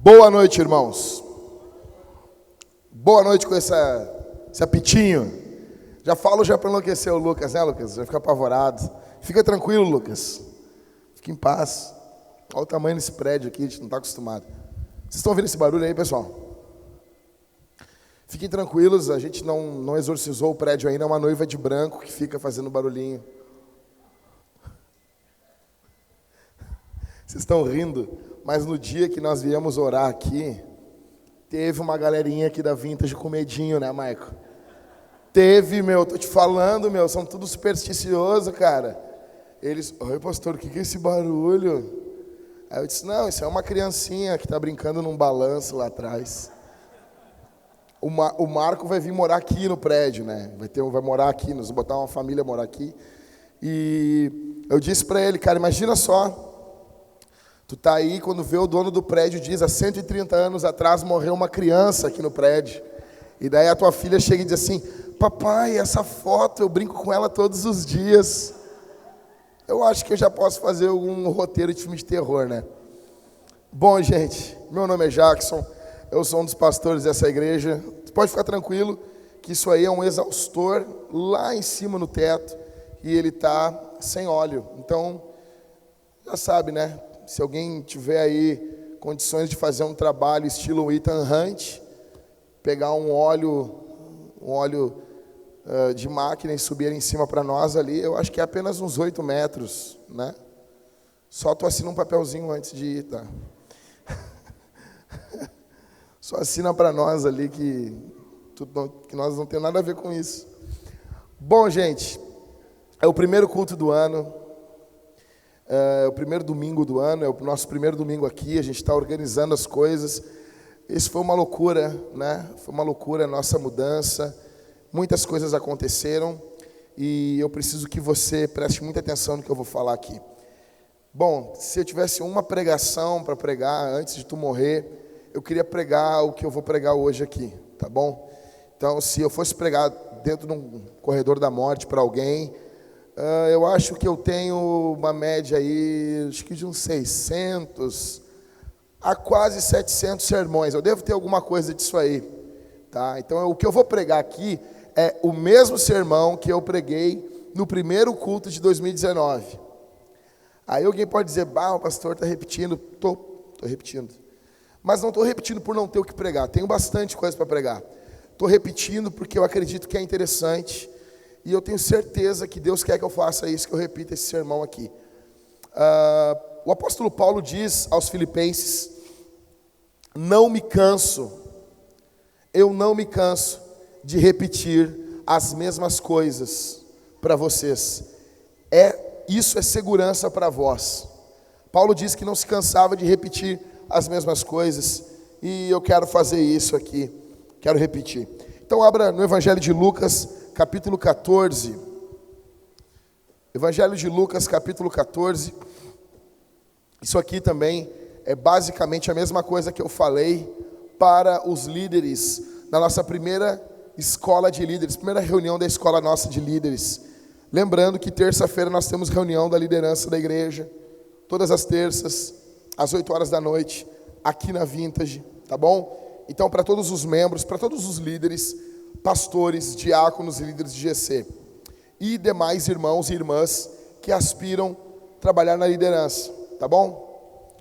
Boa noite, irmãos. Boa noite com esse apitinho. Já falo para enlouquecer o Lucas, né, Lucas? Já fica apavorado. Fica tranquilo, Lucas. Fica em paz. Olha o tamanho desse prédio aqui, a gente não está acostumado. Vocês estão ouvindo esse barulho aí, pessoal? Fiquem tranquilos, a gente não exorcizou o prédio ainda, é uma noiva de branco que fica fazendo barulhinho. Vocês estão rindo, mas no dia que nós viemos orar aqui, teve uma galerinha aqui da Vintage com medinho, né, Maico? Teve, tô te falando, são tudo supersticioso, cara. Eles, oi, pastor, o que é esse barulho? Aí eu disse, não, isso é uma criancinha que está brincando num balanço lá atrás. O Marco vai vir morar aqui no prédio, né? Vai morar aqui, nós vamos botar uma família morar aqui. E eu disse para ele, cara, imagina só, tu tá aí, quando vê o dono do prédio, diz, há 130 anos atrás morreu uma criança aqui no prédio. E daí a tua filha chega e diz assim, papai, essa foto, eu brinco com ela todos os dias. Eu acho que eu já posso fazer um roteiro de filme de terror, né? Bom, gente, meu nome é Jackson, eu sou um dos pastores dessa igreja. Você pode ficar tranquilo que isso aí é um exaustor lá em cima no teto e ele está sem óleo. Então, já sabe, né? Se alguém tiver aí condições de fazer um trabalho estilo Ethan Hunt, pegar um óleo de máquina e subir em cima para nós ali, eu acho que é apenas uns 8 metros, né? Só tu assina um papelzinho antes de ir, tá? Só assina para nós ali que nós não temos nada a ver com isso. Bom, gente, é o primeiro culto do ano, é o primeiro domingo do ano, é o nosso primeiro domingo aqui, a gente está organizando as coisas. Isso foi uma loucura, né? Foi uma loucura a nossa mudança. Muitas coisas aconteceram e eu preciso que você preste muita atenção no que eu vou falar aqui. Bom, se eu tivesse uma pregação para pregar antes de tu morrer, eu queria pregar o que eu vou pregar hoje aqui, tá bom? Então, se eu fosse pregar dentro de um corredor da morte para alguém, eu acho que eu tenho uma média aí, acho que de uns 600 a quase 700 sermões. Eu devo ter alguma coisa disso aí, tá? Então, o que eu vou pregar aqui é o mesmo sermão que eu preguei no primeiro culto de 2019. Aí alguém pode dizer, o pastor está repetindo. Estou repetindo. Mas não estou repetindo por não ter o que pregar. Tenho bastante coisa para pregar. Estou repetindo porque eu acredito que é interessante. E eu tenho certeza que Deus quer que eu faça isso, que eu repita esse sermão aqui. O apóstolo Paulo diz aos Filipenses, não me canso, eu não me canso de repetir as mesmas coisas para vocês. Isso é segurança para vós. Paulo diz que não se cansava de repetir as mesmas coisas, e eu quero fazer isso aqui, quero repetir. Então abra no Evangelho de Lucas, capítulo 14. Evangelho de Lucas, capítulo 14. Isso aqui também é basicamente a mesma coisa que eu falei para os líderes na nossa primeira escola de líderes, primeira reunião da escola nossa de líderes. Lembrando que terça-feira nós temos reunião da liderança da igreja, todas as terças, às 8 horas da noite, aqui na Vintage, tá bom? Então, para todos os membros, para todos os líderes, pastores, diáconos e líderes de GC. e demais irmãos e irmãs que aspiram a trabalhar na liderança, tá bom?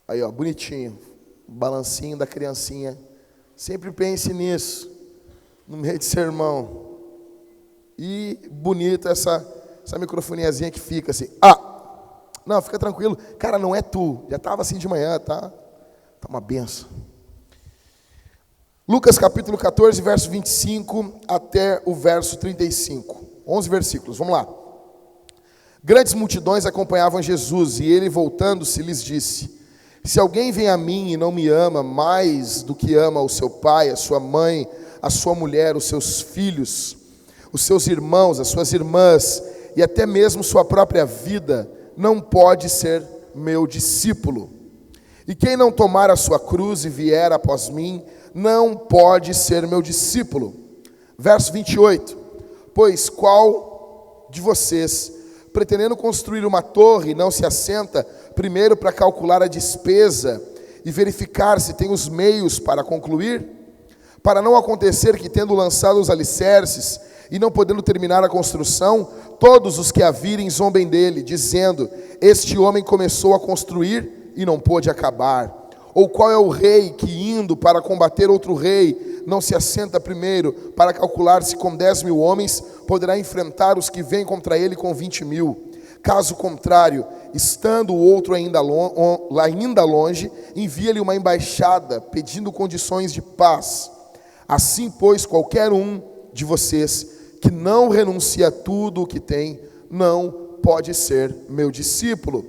Aí, ó, bonitinho, balancinho da criancinha. Sempre pense nisso, no meio de sermão. E bonita essa microfoniazinha que fica assim. Não, fica tranquilo. Cara, não é tu. Já estava assim de manhã, tá? Tá uma benção. Lucas capítulo 14, verso 25 até o verso 35. 11 versículos, vamos lá. Grandes multidões acompanhavam Jesus, e ele, voltando-se, lhes disse: se alguém vem a mim e não me ama mais do que ama o seu pai, a sua mãe, a sua mulher, os seus filhos, os seus irmãos, as suas irmãs, e até mesmo sua própria vida, não pode ser meu discípulo. E quem não tomar a sua cruz e vier após mim, não pode ser meu discípulo. Verso 28. Pois qual de vocês, pretendendo construir uma torre, não se assenta primeiro para calcular a despesa e verificar se tem os meios para concluir? Para não acontecer que, tendo lançado os alicerces e não podendo terminar a construção, todos os que a virem zombem dele, dizendo: este homem começou a construir e não pôde acabar. Ou qual é o rei que, indo para combater outro rei, não se assenta primeiro para calcular se com 10.000 homens poderá enfrentar os que vêm contra ele com 20.000? Caso contrário, estando o outro ainda longe, envia-lhe uma embaixada pedindo condições de paz. Assim, pois, qualquer um de vocês que não renuncia a tudo o que tem, não pode ser meu discípulo.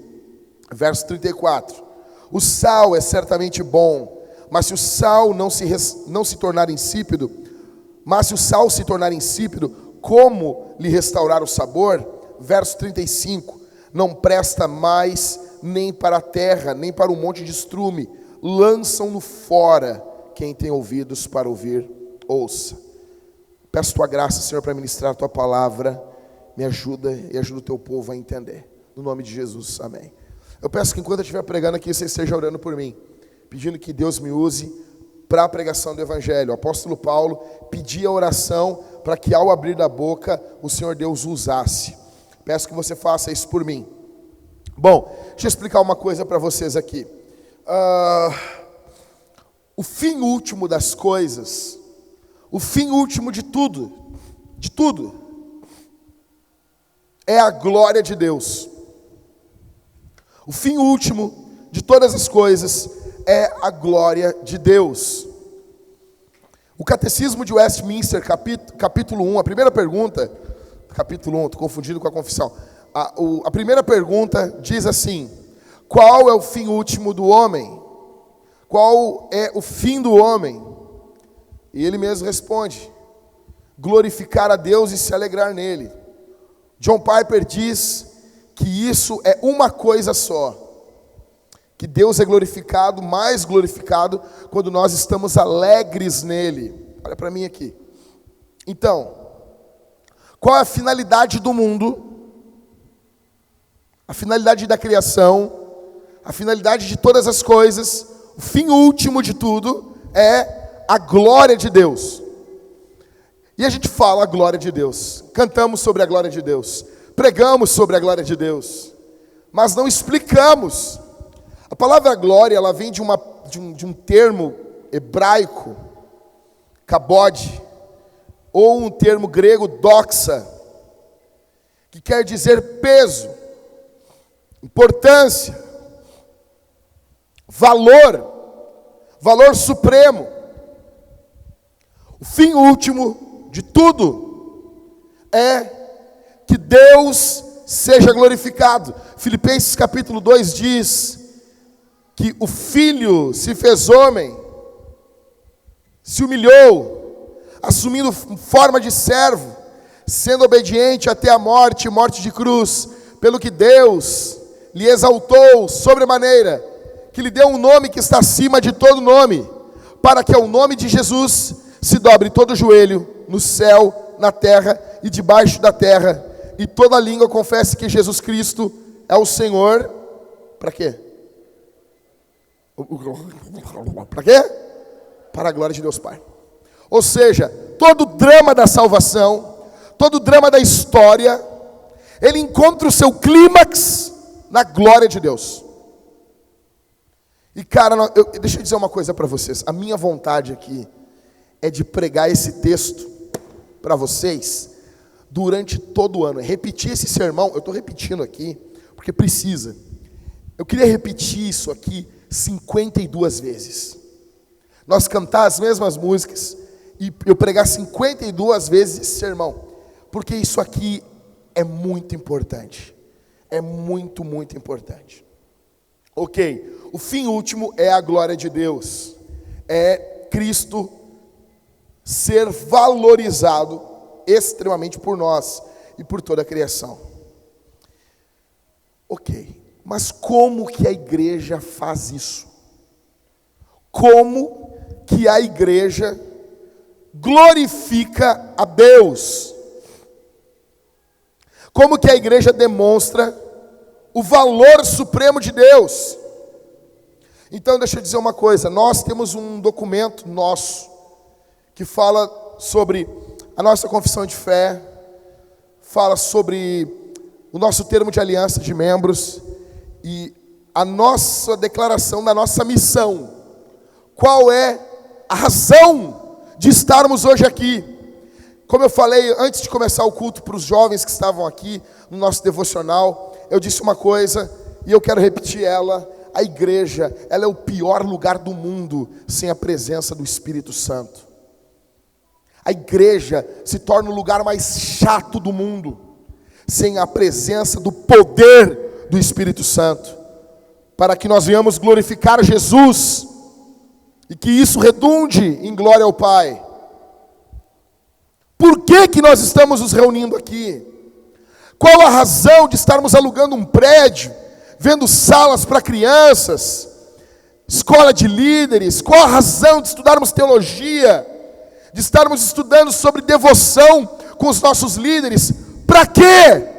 Verso 34. O sal é certamente bom, mas se o sal se tornar insípido, como lhe restaurar o sabor? Verso 35. Não presta mais nem para a terra, nem para o monte de estrume. Lançam-no fora. Quem tem ouvidos para ouvir, ouça. Peço tua graça, Senhor, para ministrar a tua palavra. Me ajuda e ajuda o teu povo a entender. No nome de Jesus, amém. Eu peço que enquanto eu estiver pregando aqui, você esteja orando por mim, pedindo que Deus me use para a pregação do Evangelho. O apóstolo Paulo pedia a oração para que ao abrir da boca, o Senhor Deus o usasse. Peço que você faça isso por mim. Bom, deixa eu explicar uma coisa para vocês aqui. O fim último das coisas, o fim último de tudo, é a glória de Deus. O fim último de todas as coisas é a glória de Deus. O Catecismo de Westminster, capítulo 1, a primeira pergunta, capítulo 1, estou confundindo com a confissão. A primeira pergunta diz assim: qual é o fim último do homem? Qual é o fim do homem? E ele mesmo responde: glorificar a Deus e se alegrar nele. John Piper diz que isso é uma coisa só, que Deus é glorificado, mais glorificado, quando nós estamos alegres nele. Olha para mim aqui. Então, qual é a finalidade do mundo? A finalidade da criação, a finalidade de todas as coisas, o fim último de tudo é a glória de Deus. E a gente fala a glória de Deus, cantamos sobre a glória de Deus, pregamos sobre a glória de Deus, mas não explicamos. A palavra glória, ela vem de um termo hebraico, kabod, ou um termo grego, doxa, que quer dizer peso, importância, valor supremo. O fim último de tudo é que Deus seja glorificado. Filipenses capítulo 2 diz que o Filho se fez homem, se humilhou, assumindo forma de servo, sendo obediente até a morte, morte de cruz, pelo que Deus lhe exaltou sobremaneira, que lhe deu um nome que está acima de todo nome, para que ao nome de Jesus se dobre todo joelho, no céu, na terra e debaixo da terra, e toda língua confesse que Jesus Cristo é o Senhor. Para quê? Para quê? Para a glória de Deus Pai. Ou seja, todo o drama da salvação, todo o drama da história, ele encontra o seu clímax na glória de Deus. E cara, deixa eu dizer uma coisa para vocês. A minha vontade aqui é de pregar esse texto para vocês durante todo o ano. É repetir esse sermão, eu estou repetindo aqui, porque precisa. Eu queria repetir isso aqui 52 vezes. Nós cantar as mesmas músicas e eu pregar 52 vezes esse sermão. Porque isso aqui é muito importante. É muito, muito importante. Ok, o fim último é a glória de Deus. É Cristo ser valorizado extremamente por nós e por toda a criação. Ok, mas como que a igreja faz isso? Como que a igreja glorifica a Deus? Como que a igreja demonstra o valor supremo de Deus? Então deixa eu dizer uma coisa, nós temos um documento nosso, que fala sobre a nossa confissão de fé, fala sobre o nosso termo de aliança de membros, e a nossa declaração da nossa missão. Qual é a razão de estarmos hoje aqui? Como eu falei antes de começar o culto para os jovens que estavam aqui no nosso devocional, eu disse uma coisa e eu quero repetir ela. A igreja, ela é o pior lugar do mundo sem a presença do Espírito Santo. A igreja se torna o lugar mais chato do mundo sem a presença do poder do Espírito Santo, para que nós venhamos glorificar Jesus e que isso redunde em glória ao Pai. Por que nós estamos nos reunindo aqui? Qual a razão de estarmos alugando um prédio, vendo salas para crianças, escola de líderes? Qual a razão de estudarmos teologia, de estarmos estudando sobre devoção com os nossos líderes? Para quê?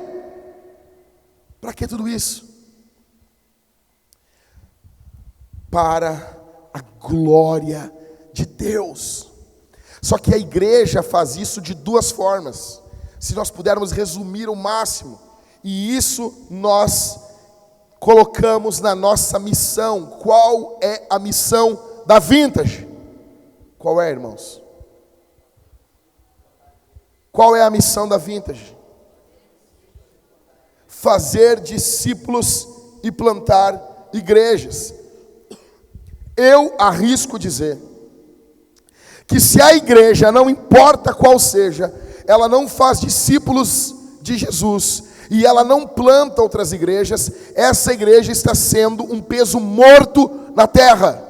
Para que tudo isso? Para a glória de Deus. Só que a igreja faz isso de duas formas, se nós pudermos resumir o máximo, e isso nós colocamos na nossa missão. Qual é a missão da Vintage? Qual é, irmãos? Qual é a missão da Vintage? Fazer discípulos e plantar igrejas. Eu arrisco dizer que se a igreja, não importa qual seja, ela não faz discípulos de Jesus e ela não planta outras igrejas, essa igreja está sendo um peso morto na terra.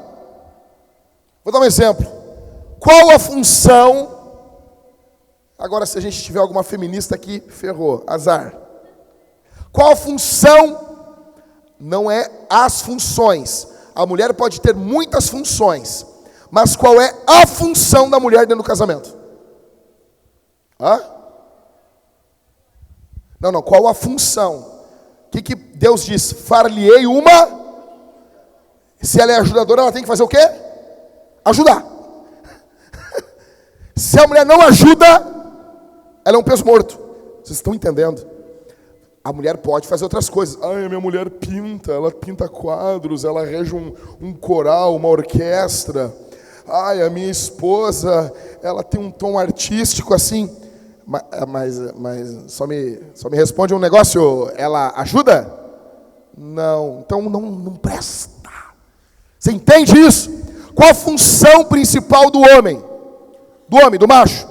Vou dar um exemplo. Qual a função? Agora, se a gente tiver alguma feminista aqui, ferrou, azar. Qual a função? Não é as funções. A mulher pode ter muitas funções, mas qual é a função da mulher dentro do casamento? Não, qual a função? O que Deus diz? Far-lhe-ei uma. Se ela é ajudadora, ela tem que fazer o quê? Ajudar. Se a mulher não ajuda, ela é um peso morto. Vocês estão entendendo? A mulher pode fazer outras coisas. Ai, a minha mulher pinta, ela pinta quadros, ela rege um coral, uma orquestra. Ai, a minha esposa, ela tem um tom artístico assim. Mas só me responde um negócio, ela ajuda? Não, então não presta. Você entende isso? Qual a função principal do homem? Do macho?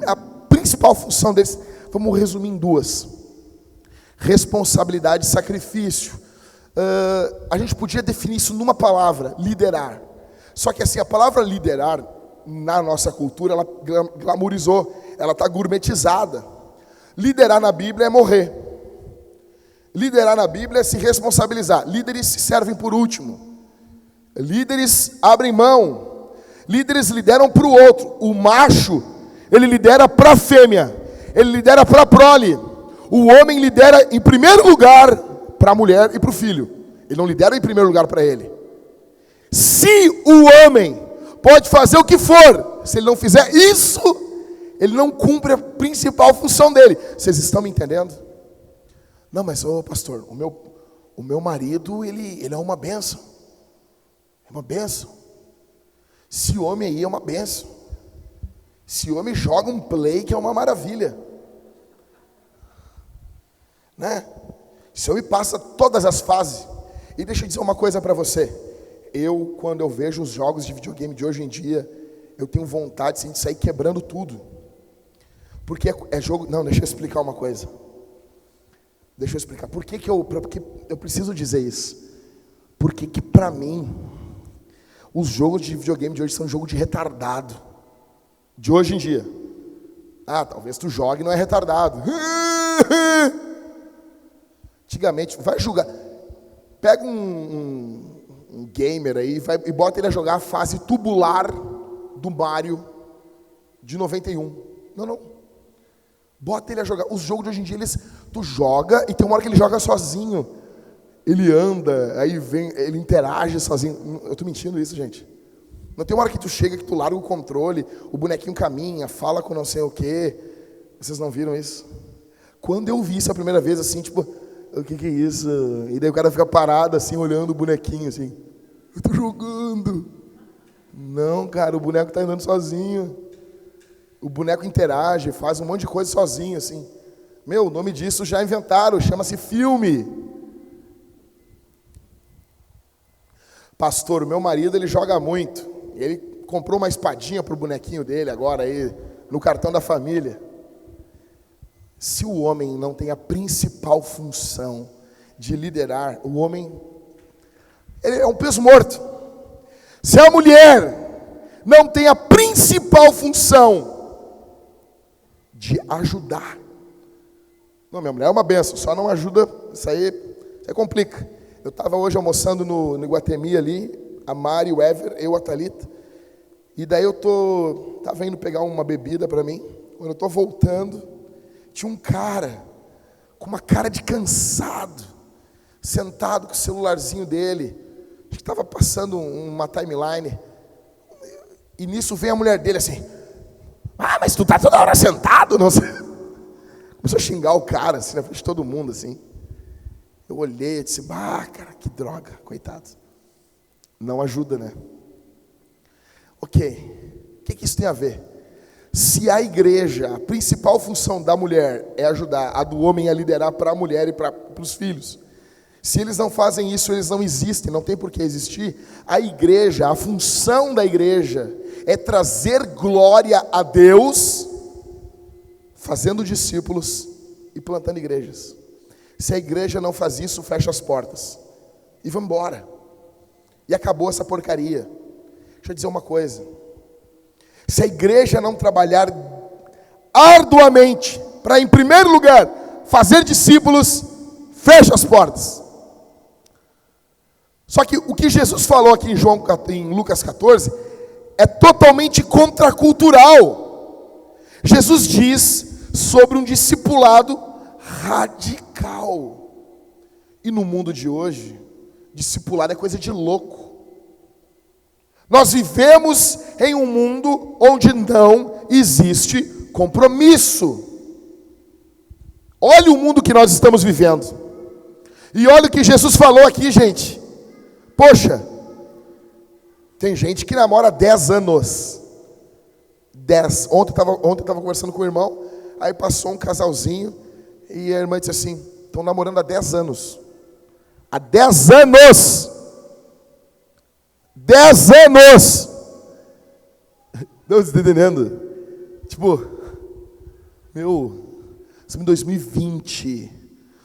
A principal função deles, vamos resumir em duas: responsabilidade e sacrifício. A gente podia definir isso numa palavra: liderar. Só que assim, a palavra liderar, na nossa cultura, ela glamourizou, ela está gourmetizada. Liderar na Bíblia é morrer. Liderar na Bíblia é se responsabilizar. Líderes se servem por último. Líderes abrem mão. Líderes lideram para o outro. O macho, ele lidera para a fêmea. Ele lidera para a prole. O homem lidera em primeiro lugar para a mulher e para o filho. Ele não lidera em primeiro lugar para ele. Se o homem pode fazer o que for. Se ele não fizer isso, ele não cumpre a principal função dele. Vocês estão me entendendo? Não, mas, pastor, o meu marido, ele é uma bênção. É uma bênção. Esse homem aí é uma bênção. Esse homem joga um play que é uma maravilha. Né? Esse homem passa todas as fases. E deixa eu dizer uma coisa para você. Quando eu vejo os jogos de videogame de hoje em dia, eu tenho vontade assim, de sair quebrando tudo. Porque é jogo... Não, deixa eu explicar uma coisa. Deixa eu explicar. Porque eu preciso dizer isso? Porque que para mim, os jogos de videogame de hoje são jogo de retardado. De hoje em dia. Talvez tu jogue e não é retardado. Antigamente, vai julgar. Pega um gamer aí e bota ele a jogar a fase tubular do Mario de 91. Não. Bota ele a jogar. Os jogos de hoje em dia, tu joga e tem uma hora que ele joga sozinho. Ele anda, aí vem, ele interage sozinho. Eu tô mentindo isso, gente. Não tem uma hora que tu chega, que tu larga o controle, o bonequinho caminha, fala com não sei o quê. Vocês não viram isso? Quando eu vi isso a primeira vez, assim, tipo, o que é isso? E daí o cara fica parado, assim, olhando o bonequinho, assim. Eu tô jogando. Não, cara, o boneco tá andando sozinho. O boneco interage, faz um monte de coisa sozinho, assim. O nome disso já inventaram, chama-se filme. Pastor, o meu marido, ele joga muito. Ele comprou uma espadinha pro bonequinho dele agora aí, no cartão da família. Se o homem não tem a principal função de liderar, o homem, ele é um peso morto. Se a mulher não tem a principal função de ajudar. Não, minha mulher é uma benção, só não ajuda, isso aí complica. Eu estava hoje almoçando no Iguatemi ali, a Mari, o Ever, eu, a Thalita, e daí eu estava indo pegar uma bebida para mim, quando eu estou voltando, tinha um cara, com uma cara de cansado, sentado com o celularzinho dele, acho que estava passando uma timeline, e nisso vem a mulher dele assim, mas tu tá toda hora sentado, não sei. Começou a xingar o cara, assim, na frente de todo mundo, assim. Eu olhei e disse, cara, que droga, coitado. Não ajuda, né? Ok, o que isso tem a ver? Se a igreja, a principal função da mulher é ajudar, a do homem é liderar para a mulher e para os filhos. Se eles não fazem isso, eles não existem, não tem por que existir. A igreja, a função da igreja é trazer glória a Deus, fazendo discípulos e plantando igrejas. Se a igreja não faz isso, fecha as portas e vamos embora. E acabou essa porcaria. Deixa eu dizer uma coisa. Se a igreja não trabalhar arduamente para, em primeiro lugar, fazer discípulos, fecha as portas. Só que o que Jesus falou aqui em Lucas 14 é totalmente contracultural. Jesus diz sobre um discipulado radical. E no mundo de hoje, discipulado é coisa de louco. Nós vivemos em um mundo onde não existe compromisso. Olha o mundo que nós estamos vivendo. E olha o que Jesus falou aqui, gente. Poxa, tem gente que namora há 10 anos. 10. Ontem eu estava conversando com o irmão, aí passou um casalzinho, e a irmã disse assim, estão namorando há 10 anos. Há 10 anos! 10 anos! Não, você está entendendo? Tipo, estamos em 2020.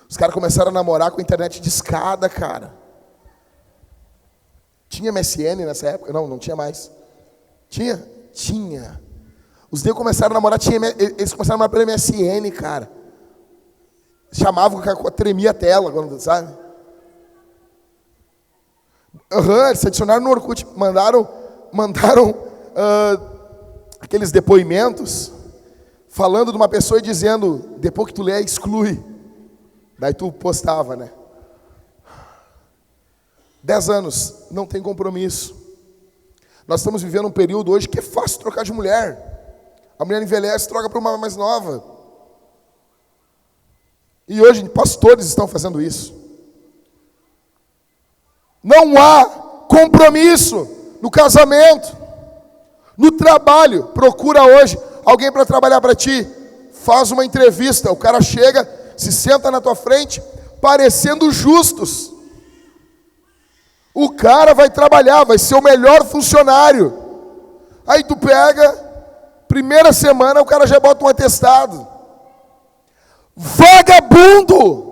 Os caras começaram a namorar com a internet de escada, cara. Tinha MSN nessa época? Não tinha mais. Tinha? Tinha. Os negros começaram a namorar, eles começaram a namorar pelo MSN, cara. Chamavam, tremia a tela, sabe? Eles se adicionaram no Orkut, mandaram aqueles depoimentos, falando de uma pessoa e dizendo, depois que tu lê, exclui. Daí tu postava, né? 10 anos, não tem compromisso. Nós estamos vivendo um período hoje que é fácil trocar de mulher. A mulher envelhece, troca para uma mais nova. E hoje pastores estão fazendo isso. Não há compromisso no casamento, no trabalho. Procura hoje alguém para trabalhar para ti. Faz uma entrevista. O cara chega, se senta na tua frente, parecendo justos. O cara vai trabalhar, vai ser o melhor funcionário. Aí tu pega, primeira semana o cara já bota um atestado. Vagabundo!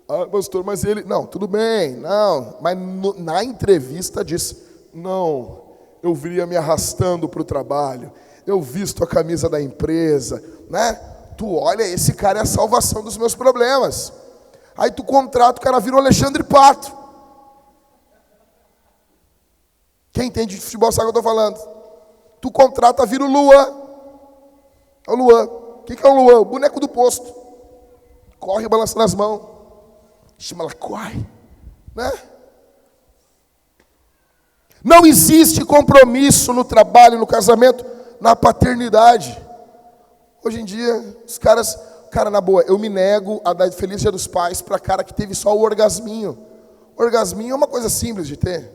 Ah, pastor, mas ele... Não, tudo bem, não. Mas na entrevista diz, não, eu viria me arrastando para o trabalho. Eu visto a camisa da empresa, né? Tu olha, esse cara é a salvação dos meus problemas. Aí tu contrata, o cara vira o Alexandre Pato. Quem entende de futebol sabe o que eu estou falando. Tu contrata, vira o Luan. É o Luan. O que é o Luan? O boneco do posto. Corre balançando as mãos. Chama ela, corre. Né? Não existe compromisso no trabalho, no casamento, na paternidade. Hoje em dia, os caras... Cara, na boa, eu me nego a dar Feliz Dia dos Pais para cara que teve só o orgasminho. O orgasminho é uma coisa simples de ter.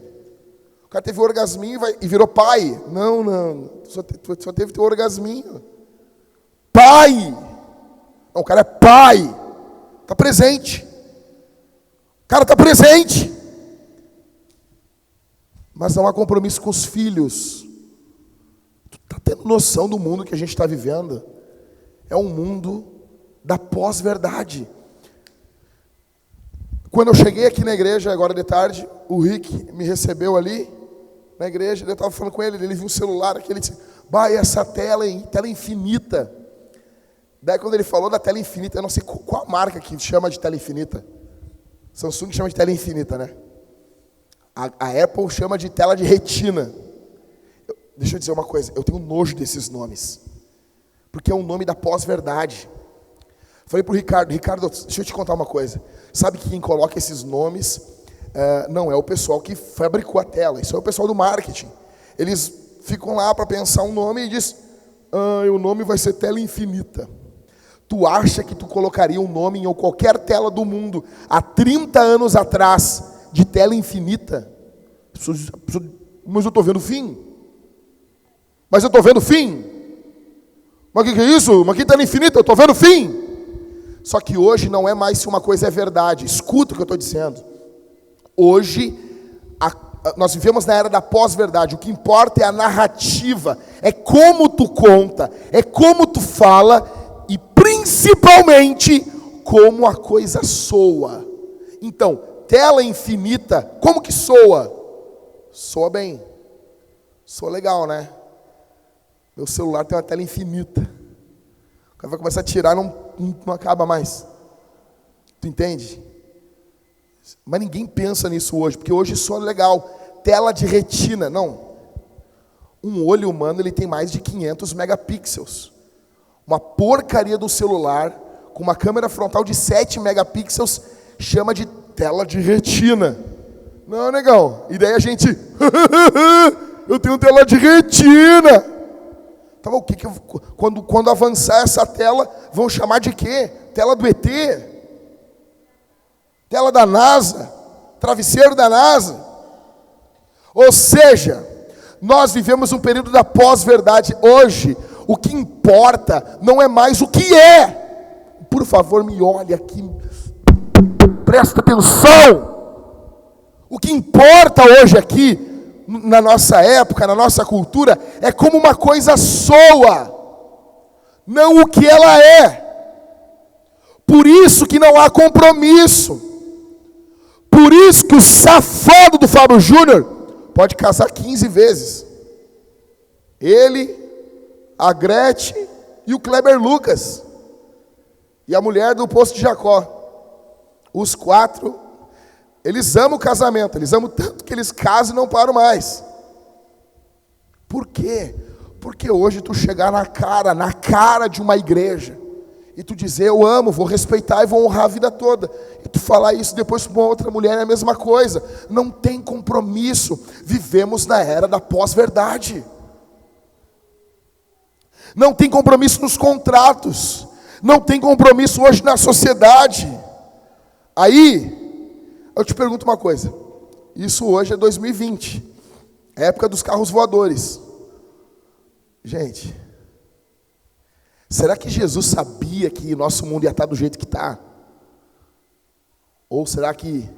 O cara teve o orgasminho e virou pai. Não. Só teve teu orgasminho. Pai! Não, o cara é pai. Está presente. O cara está presente. Mas não há compromisso com os filhos. Tu está tendo noção do mundo que a gente está vivendo? É um mundo da pós-verdade. Quando eu cheguei aqui na igreja, agora de tarde, o Rick me recebeu ali, na igreja, eu estava falando com ele, ele viu um celular aqui, ele disse, essa tela é tela infinita. Daí quando ele falou da tela infinita, eu não sei qual marca que chama de tela infinita. Samsung chama de tela infinita, né? A Apple chama de tela de retina. Deixa eu dizer uma coisa, eu tenho nojo desses nomes. Porque é um nome da pós-verdade. Falei para o Ricardo, deixa eu te contar uma coisa. Sabe que quem coloca esses nomes não é o pessoal que fabricou a tela. Isso é o pessoal do marketing. Eles ficam lá para pensar um nome e diz, o nome vai ser tela infinita. Tu acha que tu colocaria um nome em qualquer tela do mundo há 30 anos atrás de tela infinita? Mas eu estou vendo o fim. Mas eu estou vendo o fim. Mas o que é isso? Mas que tela infinita? Eu estou vendo o fim. Só que hoje não é mais se uma coisa é verdade. Escuta o que eu estou dizendo. Hoje, nós vivemos na era da pós-verdade. O que importa é a narrativa. É como tu conta. É como tu fala. E principalmente, como a coisa soa. Então, tela infinita, como que soa? Soa bem. Soa legal, né? Meu celular tem uma tela infinita. O cara vai começar a tirar, não acaba mais. Tu entende? Mas ninguém pensa nisso hoje, porque hoje soa legal. Tela de retina, não. Um olho humano ele tem mais de 500 megapixels. Uma porcaria do celular, com uma câmera frontal de 7 megapixels, chama de tela de retina. Não, negão. E daí a gente... eu tenho tela de retina. Tá bom, quando avançar essa tela, vão chamar de quê? Tela do ET? Tela da NASA? Travesseiro da NASA? Ou seja, nós vivemos um período da pós-verdade. Hoje, o que importa não é mais o que é. Por favor, me olhe aqui. Presta atenção. O que importa hoje aqui, na nossa época, na nossa cultura, é como uma coisa soa, não o que ela é. Por isso que não há compromisso. Por isso que o safado do Fábio Júnior pode casar 15 vezes. Ele, a Gretchen e o Kleber Lucas. E a mulher do Poço de Jacó. Os 4, eles amam o casamento. Eles amam tanto que eles casam e não param mais. Por quê? Porque hoje tu chegar na cara de uma igreja E tu dizer, eu amo, vou respeitar e vou honrar a vida toda. E tu falar isso depois para uma outra mulher é a mesma coisa. Não tem compromisso. Vivemos na era da pós-verdade. Não tem compromisso nos contratos. Não tem compromisso hoje na sociedade. Aí, eu te pergunto uma coisa. Isso hoje é 2020. É a época dos carros voadores. Gente, será que Jesus sabia que nosso mundo ia estar do jeito que está? Ou será que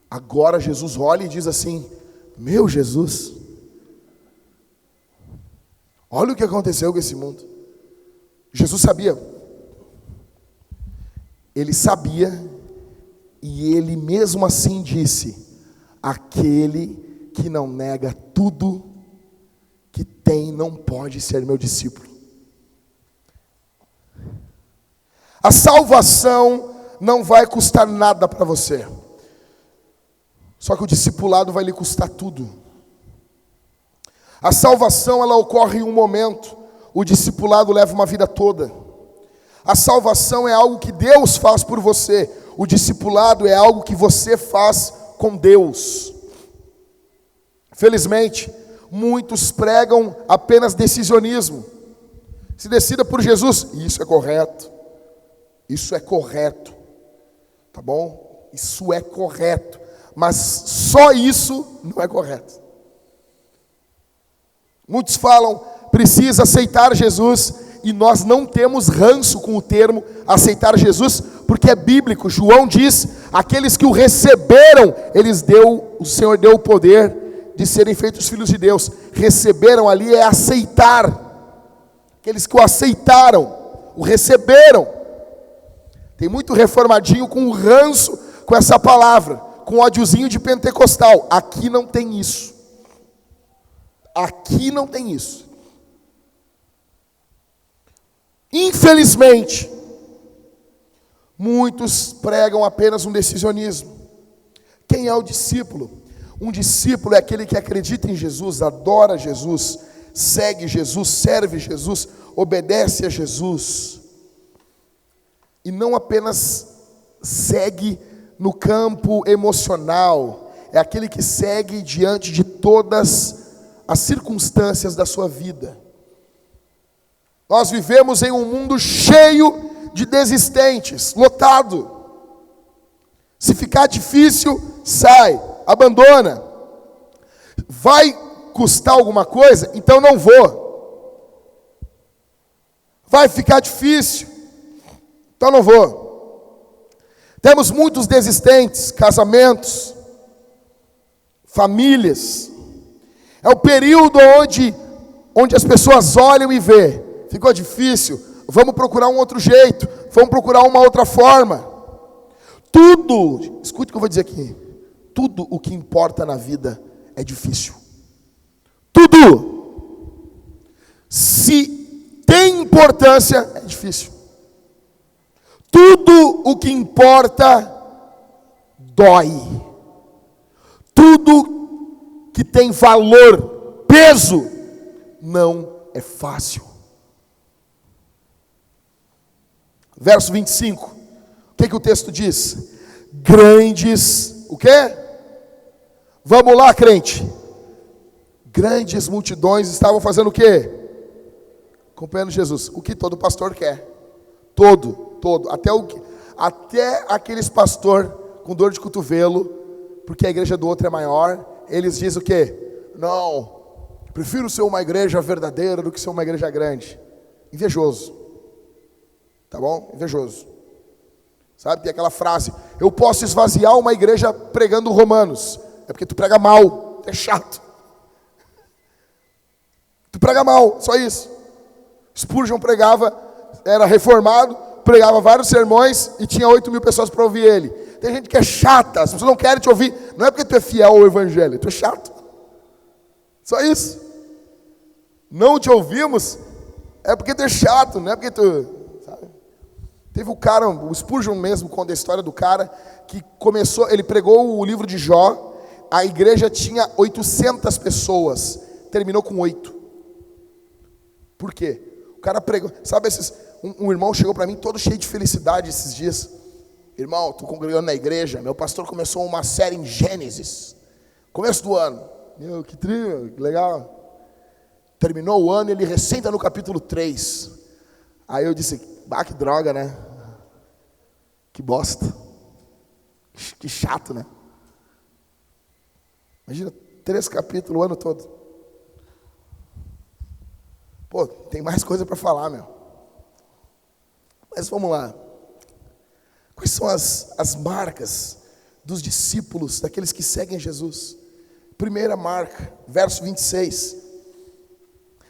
agora Jesus olha e diz assim, meu Jesus, olha o que aconteceu com esse mundo. Jesus sabia. Ele sabia e ele mesmo assim disse, aquele que não nega tudo que tem não pode ser meu discípulo. A salvação não vai custar nada para você. Só que o discipulado vai lhe custar tudo. A salvação ela ocorre em um momento. O discipulado leva uma vida toda. A salvação é algo que Deus faz por você. O discipulado é algo que você faz com Deus. Felizmente, muitos pregam apenas decisionismo. Se decida por Jesus, isso é correto. Isso é correto. Tá bom? Isso é correto. Mas só isso não é correto. Muitos falam, precisa aceitar Jesus, e nós não temos ranço com o termo aceitar Jesus, porque é bíblico. João diz, aqueles que o receberam, o Senhor deu o poder de serem feitos filhos de Deus. Receberam ali é aceitar. Aqueles que o aceitaram, o receberam. Tem muito reformadinho com ranço com essa palavra, com ódiozinho de pentecostal. Aqui não tem isso. Aqui não tem isso. Infelizmente, muitos pregam apenas um decisionismo. Quem é o discípulo? Um discípulo é aquele que acredita em Jesus, adora Jesus, segue Jesus, serve Jesus, obedece a Jesus. E não apenas segue no campo emocional, é aquele que segue diante de todas as circunstâncias da sua vida. Nós vivemos em um mundo cheio de desistentes, lotado. Se ficar difícil, sai, abandona. Vai custar alguma coisa? Então não vou. Vai ficar difícil? Então não vou. Temos muitos desistentes, casamentos, famílias. É o período onde as pessoas olham e vê. Ficou difícil? Vamos procurar um outro jeito. Vamos procurar uma outra forma. Tudo, escute o que eu vou dizer aqui. Tudo o que importa na vida é difícil. Tudo. Se tem importância, é difícil. Tudo o que importa dói. Tudo que tem valor, peso, não é fácil. Verso 25. O que o texto diz? Grandes, o quê? Vamos lá, crente. Grandes multidões estavam fazendo o quê? Acompanhando Jesus. O que todo pastor quer. Todo. Até aqueles pastor com dor de cotovelo, porque a igreja do outro é maior, eles dizem o quê? Não, prefiro ser uma igreja verdadeira do que ser uma igreja grande. Invejoso. Tá bom? Invejoso. Sabe, tem aquela frase, eu posso esvaziar uma igreja pregando Romanos. É porque tu prega mal, tu é chato. Tu prega mal, só isso. Spurgeon pregava, era reformado, pregava vários sermões e tinha 8.000 pessoas para ouvir ele. Tem gente que é chata, as pessoas não querem te ouvir. Não é porque tu é fiel ao evangelho, tu é chato. Só isso. Não te ouvimos, é porque tu é chato, não é porque tu... Teve um cara, o Spurgeon mesmo conta a história do cara que começou, ele pregou o livro de Jó, a igreja tinha 800 pessoas, terminou com 8. Por quê? O cara pregou, sabe esses, Um irmão chegou para mim todo cheio de felicidade esses dias. Irmão, estou congregando na igreja, meu pastor começou uma série em Gênesis, começo do ano. Meu, que trio, que legal. Terminou o ano e ele recém está no capítulo 3. Aí eu disse, que droga, né? Que bosta. Que chato, né? Imagina, 3 capítulos o ano todo. Pô, tem mais coisa para falar, meu. Mas vamos lá. Quais são as marcas dos discípulos, daqueles que seguem Jesus? Primeira marca, verso 26.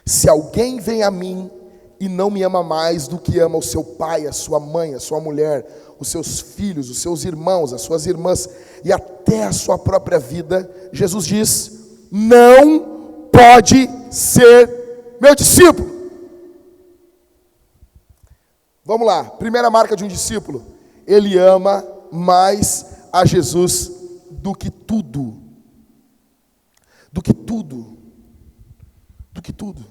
Se alguém vem a mim e não me ama mais do que ama o seu pai, a sua mãe, a sua mulher, os seus filhos, os seus irmãos, as suas irmãs e até a sua própria vida, Jesus diz, não pode ser meu discípulo. Vamos lá, primeira marca de um discípulo, ele ama mais a Jesus do que tudo. Do que tudo. Do que tudo.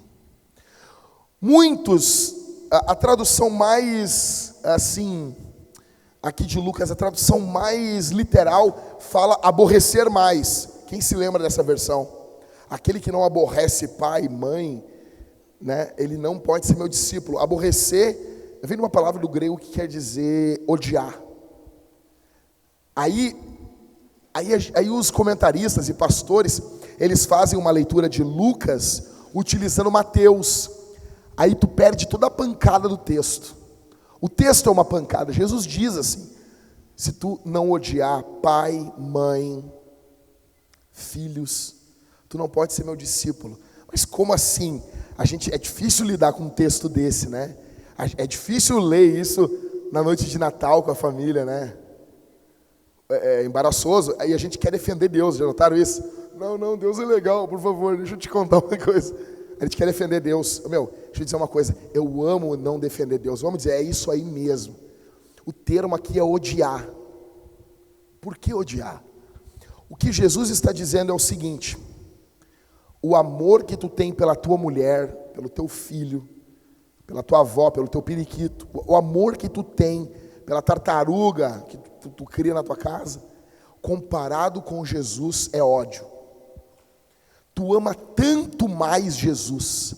Muitos, a tradução mais, assim, aqui de Lucas, a tradução mais literal, fala aborrecer mais. Quem se lembra dessa versão? Aquele que não aborrece pai, mãe, né, ele não pode ser meu discípulo. Aborrecer vem de uma palavra do grego que quer dizer odiar. Aí os comentaristas e pastores, eles fazem uma leitura de Lucas utilizando Mateus. Aí tu perde toda a pancada do texto. O texto é uma pancada. Jesus diz assim, se tu não odiar pai, mãe, filhos, tu não pode ser meu discípulo. Mas como assim? É difícil lidar com um texto desse, né? É difícil ler isso na noite de Natal com a família, né? É embaraçoso. Aí a gente quer defender Deus, já notaram isso? Não, Deus é legal, por favor, deixa eu te contar uma coisa. A gente quer defender Deus. Deixa eu dizer uma coisa, eu amo não defender Deus. Vamos dizer, é isso aí mesmo. O termo aqui é odiar. Por que odiar? O que Jesus está dizendo é o seguinte, o amor que tu tem pela tua mulher, pelo teu filho, pela tua avó, pelo teu periquito, o amor que tu tem pela tartaruga que tu cria na tua casa, comparado com Jesus é ódio. Tu ama tanto mais Jesus,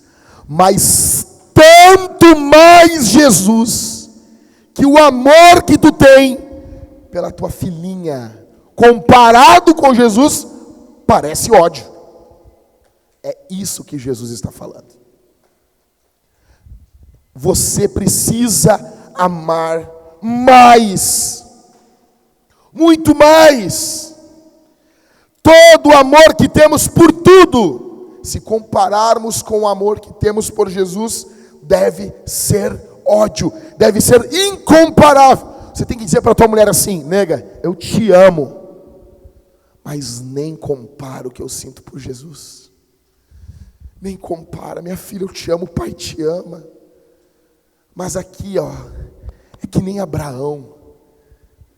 mas tanto mais Jesus, que o amor que tu tem pela tua filhinha, comparado com Jesus, parece ódio. É isso que Jesus está falando. Você precisa amar mais, muito mais. Todo o amor que temos por tudo, se compararmos com o amor que temos por Jesus, deve ser ódio, deve ser incomparável. Você tem que dizer para a tua mulher assim, nega, eu te amo, mas nem compara o que eu sinto por Jesus. Nem compara, minha filha, eu te amo, o pai te ama. Mas aqui, é que nem Abraão.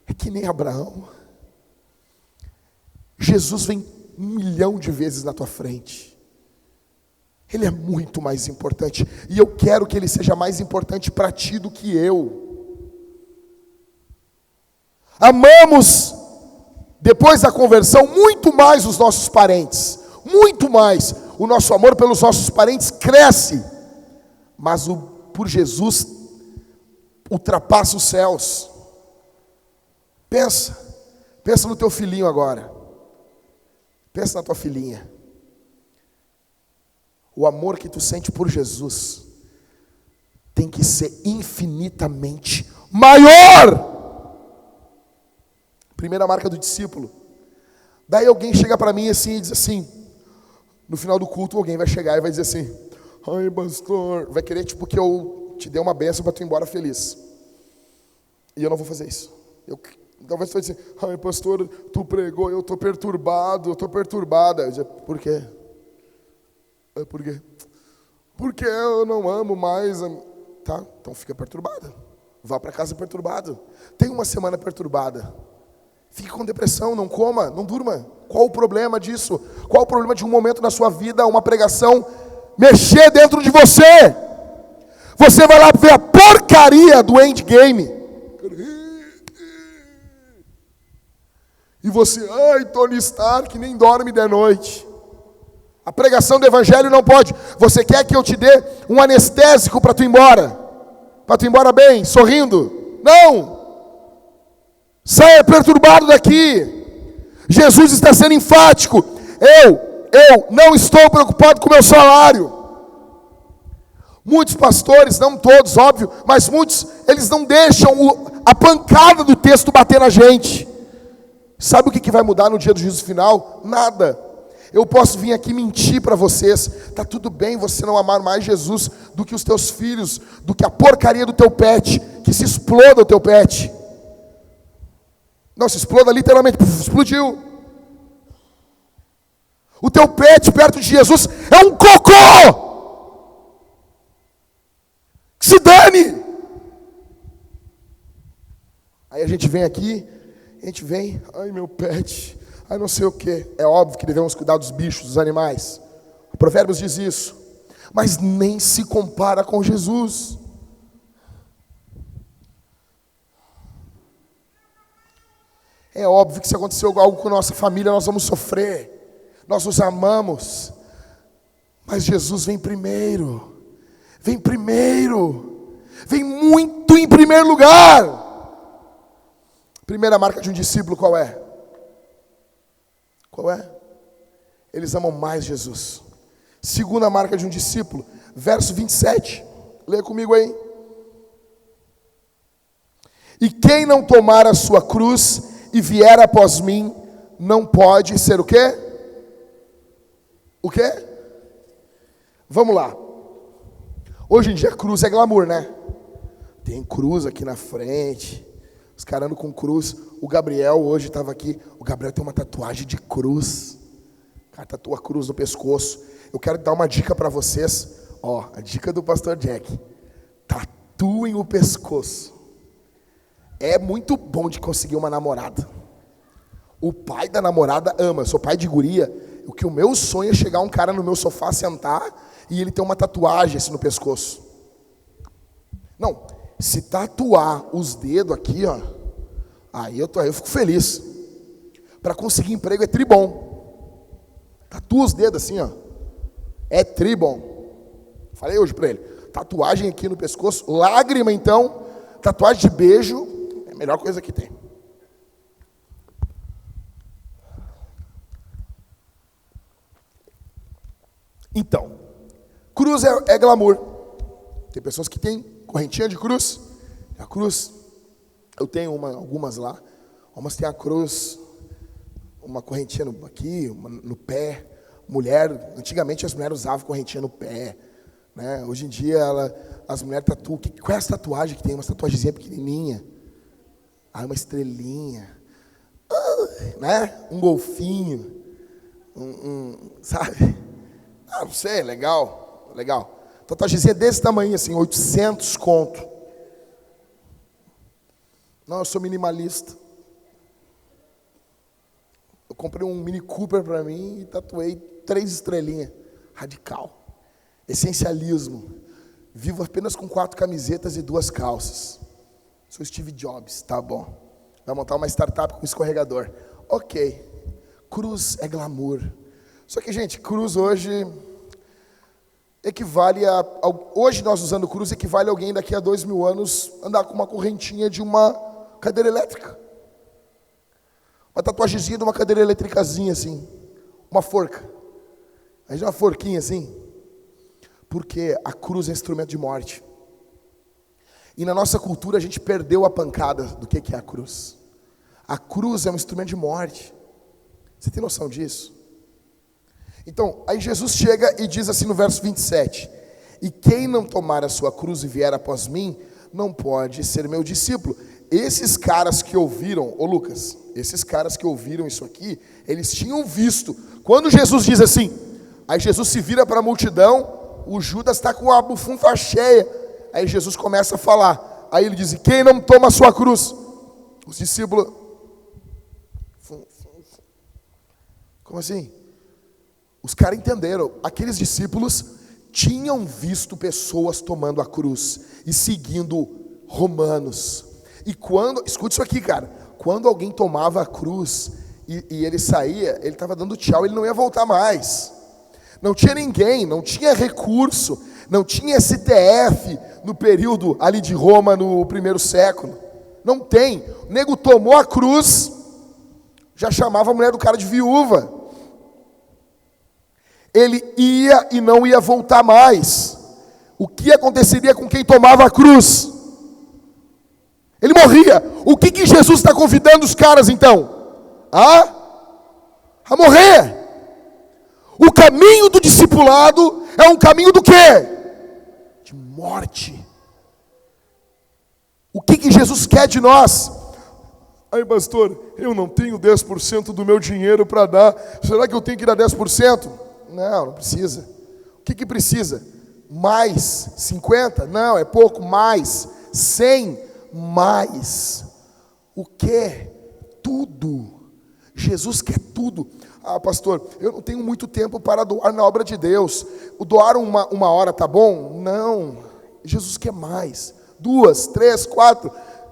É que nem Abraão. Jesus vem 1 milhão de vezes na tua frente. Ele é muito mais importante. E eu quero que ele seja mais importante para ti do que eu. Amamos, depois da conversão, muito mais os nossos parentes. Muito mais. O nosso amor pelos nossos parentes cresce. Mas por Jesus ultrapassa os céus. Pensa no teu filhinho agora. Pensa na tua filhinha. O amor que tu sente por Jesus tem que ser infinitamente maior. Primeira marca do discípulo. Daí alguém chega para mim assim e diz assim, no final do culto alguém vai chegar e vai dizer assim, ai pastor, vai querer tipo que eu te dê uma bênção para tu ir embora feliz. E eu não vou fazer isso. Talvez tu vai dizer, ai pastor, tu pregou, eu estou perturbado, eu estou perturbada. Eu digo, por quê? Por quê? Porque eu não amo mais. Tá, então fica perturbada. Vá para casa perturbado. Tem uma semana perturbada. Fique com depressão, não coma, não durma. Qual o problema disso? Qual o problema de um momento na sua vida, uma pregação, mexer dentro de você? Você vai lá ver a porcaria do Endgame. E você, ai, Tony Stark, nem dorme de noite. A pregação do evangelho não pode. Você quer que eu te dê um anestésico para tu ir embora? Para tu ir embora bem, sorrindo? Não! Saia perturbado daqui. Jesus está sendo enfático. Eu não estou preocupado com o meu salário. Muitos pastores, não todos, óbvio, mas muitos, eles não deixam a pancada do texto bater na gente. Sabe o que vai mudar no dia do juízo final? Nada. Eu posso vir aqui mentir para vocês. Está tudo bem você não amar mais Jesus do que os teus filhos, do que a porcaria do teu pet, que se exploda o teu pet. Não, se exploda literalmente, explodiu. O teu pet perto de Jesus é um cocô. Que se dane. Aí a gente vem aqui, ai meu pet, ai não sei o que. É óbvio que devemos cuidar dos bichos, dos animais. O Provérbios diz isso. Mas nem se compara com Jesus. É óbvio que se aconteceu algo com nossa família, nós vamos sofrer. Nós os amamos. Mas Jesus vem primeiro. Vem primeiro. Vem muito em primeiro lugar. Primeira marca de um discípulo qual é? Qual é? Eles amam mais Jesus. Segunda marca de um discípulo, verso 27. Leia comigo aí. E quem não tomar a sua cruz e vier após mim, não pode ser o quê? O quê? Vamos lá. Hoje em dia cruz é glamour, né? Tem cruz aqui na frente. Os caras andam com cruz. O Gabriel hoje estava aqui. O Gabriel tem uma tatuagem de cruz. O cara tatua a cruz no pescoço. Eu quero dar uma dica para vocês. Ó, a dica do pastor Jack. Tatuem o pescoço. É muito bom de conseguir uma namorada. O pai da namorada ama. Eu sou pai de guria. O meu sonho é chegar um cara no meu sofá, sentar e ele ter uma tatuagem assim no pescoço. Não. Se tatuar os dedos aqui, ó, aí eu fico feliz. Para conseguir emprego é tribom. Tatua os dedos assim, ó. É tribom. Falei hoje para ele. Tatuagem aqui no pescoço, lágrima então, tatuagem de beijo, é a melhor coisa que tem. Então, cruz é glamour. Tem pessoas que têm correntinha de cruz. A cruz, eu tenho algumas lá. Umas tem a cruz, uma correntinha aqui, uma no pé. Mulher, antigamente as mulheres usavam correntinha no pé, né? Hoje em dia as mulheres tatuam. Qual é essa tatuagem que tem? Uma tatuagemzinha pequenininha. Uma estrelinha, né? Um golfinho, sabe? Não sei, legal. Tatuagemzinha desse tamanho assim, 800 conto. Não, eu sou minimalista. Eu comprei um Mini Cooper para mim e tatuei 3 estrelinhas. Radical. Essencialismo. Vivo apenas com 4 camisetas e 2 calças. Sou Steve Jobs, tá bom. Vai montar uma startup com escorregador. Ok. Cruz é glamour. Só que, gente, cruz hoje equivale hoje nós usando cruz equivale a alguém daqui a 2000 anos andar com uma correntinha de uma cadeira elétrica. Uma tatuagemzinha de uma cadeira elétricazinha assim. Uma forca. Aí uma forquinha assim. Porque a cruz é instrumento de morte. E na nossa cultura a gente perdeu a pancada do que é a cruz. A cruz é um instrumento de morte. Você tem noção disso? Então, aí Jesus chega e diz assim no verso 27. E quem não tomar a sua cruz e vier após mim, não pode ser meu discípulo. Esses caras que ouviram, Lucas, esses caras que ouviram isso aqui, eles tinham visto. Quando Jesus diz assim, aí Jesus se vira para a multidão, o Judas está com a bufunfa cheia. Aí Jesus começa a falar. Aí ele diz, quem não toma a sua cruz? Os discípulos... Como assim? Os caras entenderam. Aqueles discípulos tinham visto pessoas tomando a cruz e seguindo romanos. E quando, escute isso aqui, cara, quando alguém tomava a cruz e ele saía, ele estava dando tchau, ele não ia voltar mais. Não tinha ninguém, não tinha recurso, não tinha STF no período ali de Roma no primeiro século. Não tem. O nego tomou a cruz, já chamava a mulher do cara de viúva. Ele ia e não ia voltar mais. O que aconteceria com quem tomava a cruz? Ele morria. O que Jesus está convidando os caras então? A morrer. O caminho do discipulado é um caminho do quê? De morte. O que Jesus quer de nós? Aí, pastor, eu não tenho 10% do meu dinheiro para dar. Será que eu tenho que dar 10%? Não precisa. O que precisa? Mais 50? Não, é pouco. Mais 100? Mais. O que? Tudo. Jesus quer tudo. Pastor, eu não tenho muito tempo para doar na obra de Deus. O doar uma hora tá bom? Não. Jesus quer mais. 2, 3, 4,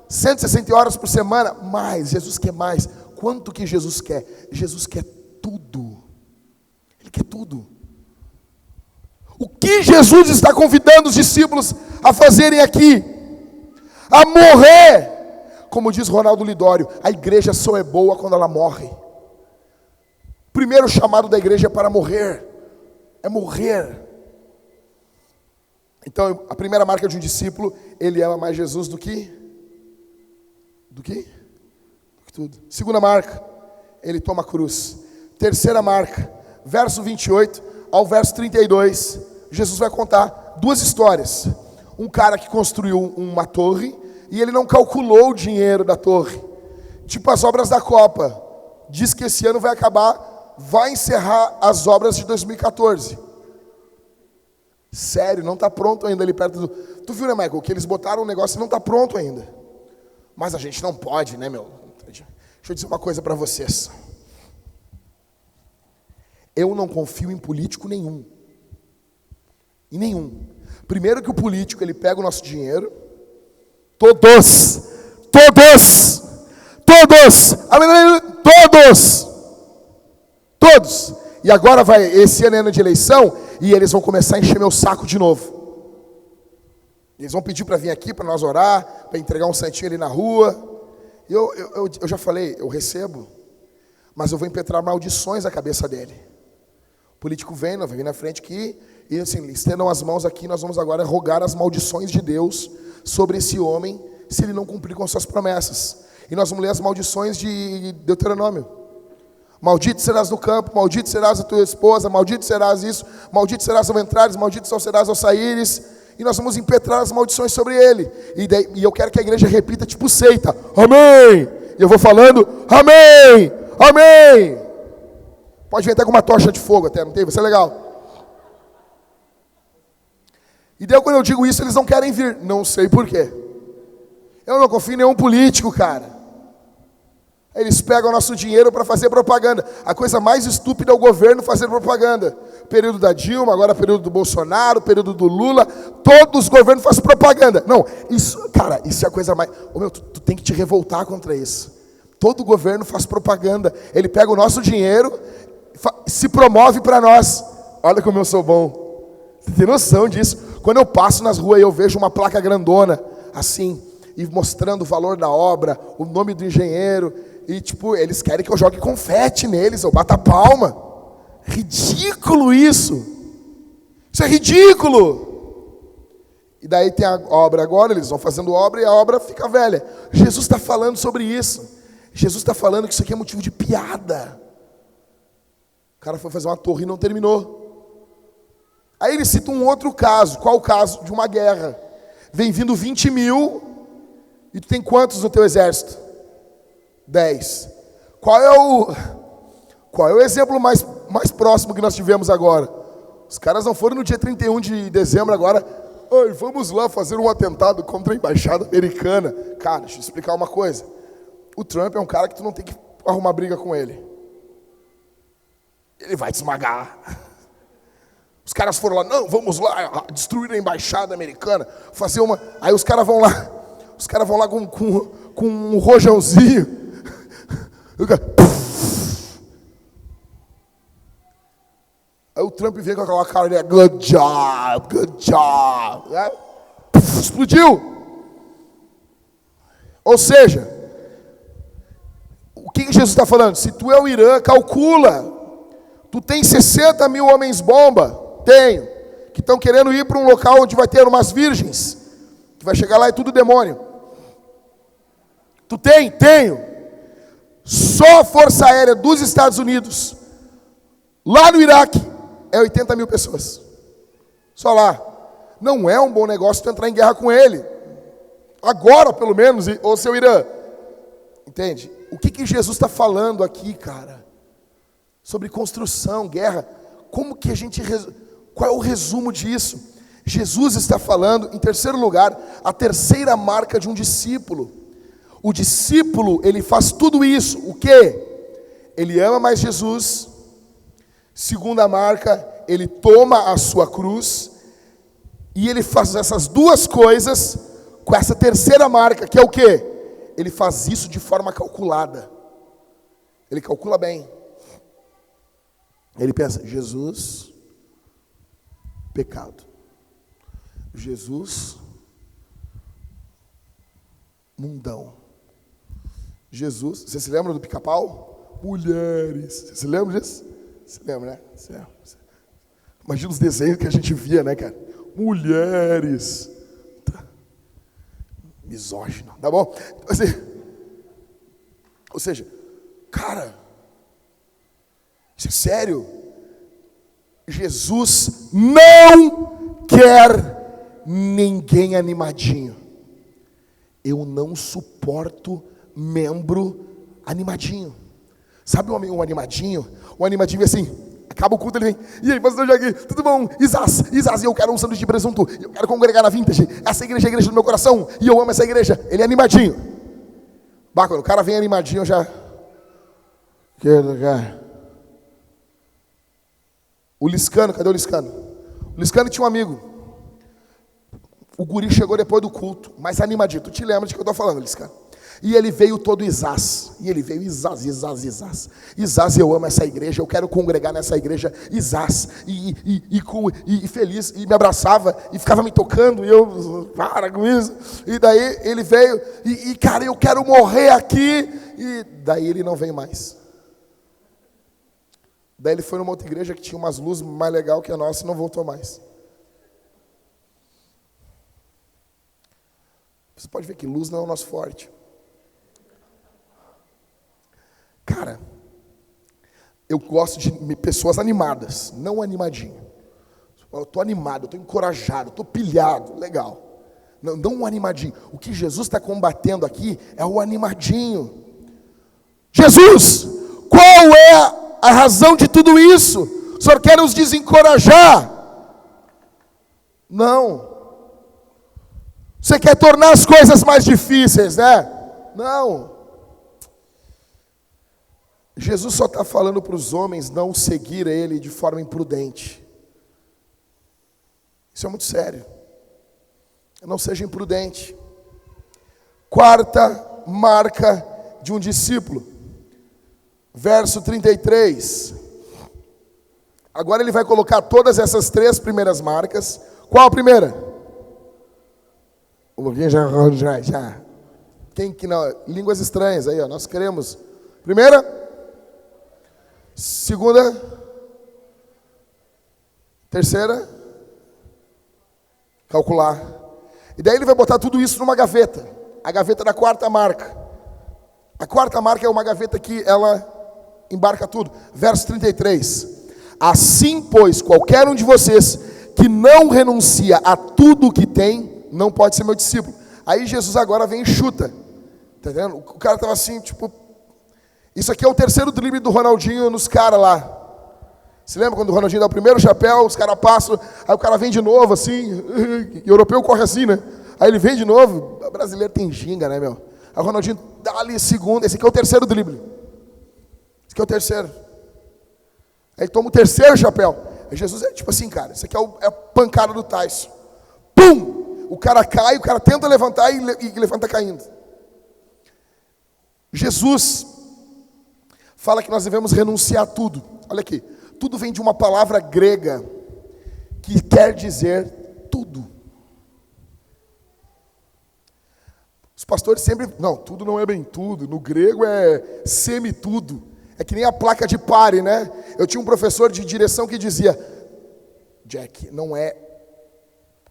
160 horas por semana? Mais. Jesus quer mais. Quanto que Jesus quer? Jesus quer tudo. Ele quer tudo. O que Jesus está convidando os discípulos a fazerem aqui? A morrer. Como diz Ronaldo Lidório, a igreja só é boa quando ela morre. O primeiro chamado da igreja é para morrer. É morrer. Então, a primeira marca de um discípulo, ele ama mais Jesus do que tudo. Segunda marca, ele toma a cruz. Terceira marca, verso 28 ao verso 32, Jesus vai contar duas histórias. Um cara que construiu uma torre e ele não calculou o dinheiro da torre. Tipo as obras da Copa. Diz que esse ano vai acabar, vai encerrar as obras de 2014. Sério, não está pronto ainda ali perto do... Tu viu, né, Michael? Que eles botaram um negócio e não está pronto ainda. Mas a gente não pode, né, meu? Deixa eu dizer uma coisa para vocês. Eu não confio em político nenhum. Em nenhum. Primeiro que o político, ele pega o nosso dinheiro. Todos. E agora vai, esse ano é ano de eleição, e eles vão começar a encher meu saco de novo. Eles vão pedir para vir aqui, para nós orar, para entregar um santinho ali na rua. Eu já falei, eu recebo, mas eu vou impetrar maldições na cabeça dele. O político vem, não vai vir na frente aqui, e assim, estendam as mãos aqui, nós vamos agora rogar as maldições de Deus sobre esse homem, se ele não cumprir com as suas promessas. E nós vamos ler as maldições de Deuteronômio. Maldito serás no campo, maldito serás a tua esposa, maldito serás isso, maldito serás ao entrares, maldito serás ao saíres. E nós vamos impetrar as maldições sobre ele. E eu quero que a igreja repita tipo seita. Amém! E eu vou falando, amém! Amém! Pode vir até com uma tocha de fogo até, não tem? Vai ser legal. E daí quando eu digo isso, eles não querem vir. Não sei por quê. Eu não confio em nenhum político, cara. Eles pegam o nosso dinheiro para fazer propaganda. A coisa mais estúpida é o governo fazer propaganda. Período da Dilma, agora período do Bolsonaro, período do Lula. Todos os governos fazem propaganda. Não, isso, cara, isso é a coisa mais... tu tem que te revoltar contra isso. Todo governo faz propaganda. Ele pega o nosso dinheiro, se promove para nós. Olha como eu sou bom. Você tem noção disso? Quando eu passo nas ruas e eu vejo uma placa grandona, assim, e mostrando o valor da obra, o nome do engenheiro... E tipo, eles querem que eu jogue confete neles, eu bata palma. Ridículo isso. Isso é ridículo. E daí tem a obra agora, eles vão fazendo obra e a obra fica velha. Jesus está falando sobre isso. Jesus está falando que isso aqui é motivo de piada. O cara foi fazer uma torre e não terminou. Aí ele cita um outro caso. Qual o caso? De uma guerra. Vem vindo 20 mil e tu tem quantos no teu exército? 10. Qual é o exemplo mais próximo que nós tivemos agora? Os caras não foram no dia 31 de dezembro agora. Vamos lá fazer um atentado contra a embaixada americana. Cara, deixa eu explicar uma coisa. O Trump é um cara que tu não tem que arrumar briga com ele. Ele vai te esmagar. Os caras foram lá, não, vamos lá destruir a embaixada americana, fazer uma... Aí os caras vão lá com um rojãozinho. Aí o Trump vem com aquela cara, ele é good job. Explodiu. Ou seja, o que Jesus está falando? Se tu é o Irã, calcula. Tu tem 60 mil homens bomba. Tenho. Que estão querendo ir para um local onde vai ter umas virgens. Que vai chegar lá e tudo demônio. Tu tem? Tenho. Só a Força Aérea dos Estados Unidos, lá no Iraque, é 80 mil pessoas. Só lá. Não é um bom negócio tu entrar em guerra com ele. Agora, pelo menos, ô seu Irã. Entende? O que Jesus está falando aqui, cara? Sobre construção, guerra. Como que a gente... Qual é o resumo disso? Jesus está falando, em terceiro lugar, a terceira marca de um discípulo. O discípulo, ele faz tudo isso. O quê? Ele ama mais Jesus. Segunda marca, ele toma a sua cruz. E ele faz essas duas coisas com essa terceira marca, que é o quê? Ele faz isso de forma calculada. Ele calcula bem. Ele pensa, Jesus, pecado. Jesus, mundão. Jesus, você se lembra do Pica-Pau? Mulheres. Você se lembra disso? Você lembra, né? Imagina os desenhos que a gente via, né, cara? Mulheres. Misógino, tá bom? Ou seja, cara, isso é sério. Jesus não quer ninguém animadinho. Eu não suporto membro animadinho. Sabe um animadinho? Um animadinho é assim, acaba o culto, ele vem, e aí, pastor Jair, tudo bom? Isás, eu quero um sanduíche de presunto, eu quero congregar na Vintage, essa igreja é a igreja do meu coração, e eu amo essa igreja. Ele é animadinho. Bah, quando o cara vem animadinho, eu já... O Liscano, cadê o Liscano? O Liscano tinha um amigo. O guri chegou depois do culto, mais animadinho. Tu te lembra de que eu estou falando, Liscano? E ele veio todo Isás. E ele veio Isás. Isás, eu amo essa igreja, eu quero congregar nessa igreja. Isás. E feliz. E me abraçava. E ficava me tocando. E eu, para com isso. E daí ele veio. Cara, eu quero morrer aqui. E daí ele não veio mais. Daí ele foi numa outra igreja que tinha umas luzes mais legal que a nossa e não voltou mais. Você pode ver que luz não é o nosso forte. Cara, eu gosto de pessoas animadas, não animadinho. Eu estou animado, eu estou encorajado, estou pilhado, legal. Não um animadinho. O que Jesus está combatendo aqui é o animadinho. Jesus, qual é a razão de tudo isso? O Senhor quer nos desencorajar? Não. Você quer tornar as coisas mais difíceis, né? Não. Jesus só está falando para os homens não seguir ele de forma imprudente. Isso é muito sério. Não seja imprudente. Quarta marca de um discípulo. Verso 33. Agora ele vai colocar todas essas três primeiras marcas. Qual a primeira? Já. Quem que não? Línguas estranhas aí, ó. Nós queremos. Primeira. Segunda. Terceira. Calcular. E daí ele vai botar tudo isso numa gaveta. A gaveta da quarta marca. A quarta marca é uma gaveta que ela embarca tudo. Verso 33. Assim, pois, qualquer um de vocês que não renuncia a tudo o que tem, não pode ser meu discípulo. Aí Jesus agora vem e chuta. Tá vendo? O cara estava assim, tipo... Isso aqui é o terceiro drible do Ronaldinho nos caras lá. Você lembra quando o Ronaldinho dá o primeiro chapéu, os caras passam, aí o cara vem de novo, assim, e o europeu corre assim, né? Aí ele vem de novo, o brasileiro tem ginga, né, meu? Aí o Ronaldinho dá ali segundo, esse aqui é o terceiro drible. Esse aqui é o terceiro. Aí toma o terceiro chapéu. Jesus é tipo assim, cara, isso aqui é a pancada do Tyson. Pum! O cara cai, o cara tenta levantar e levanta caindo. Jesus fala que nós devemos renunciar a tudo. Olha aqui, tudo vem de uma palavra grega que quer dizer tudo. Os pastores sempre, não, tudo não é bem tudo, no grego é semi-tudo. É que nem a placa de pare, né? Eu tinha um professor de direção que dizia, Jack, não é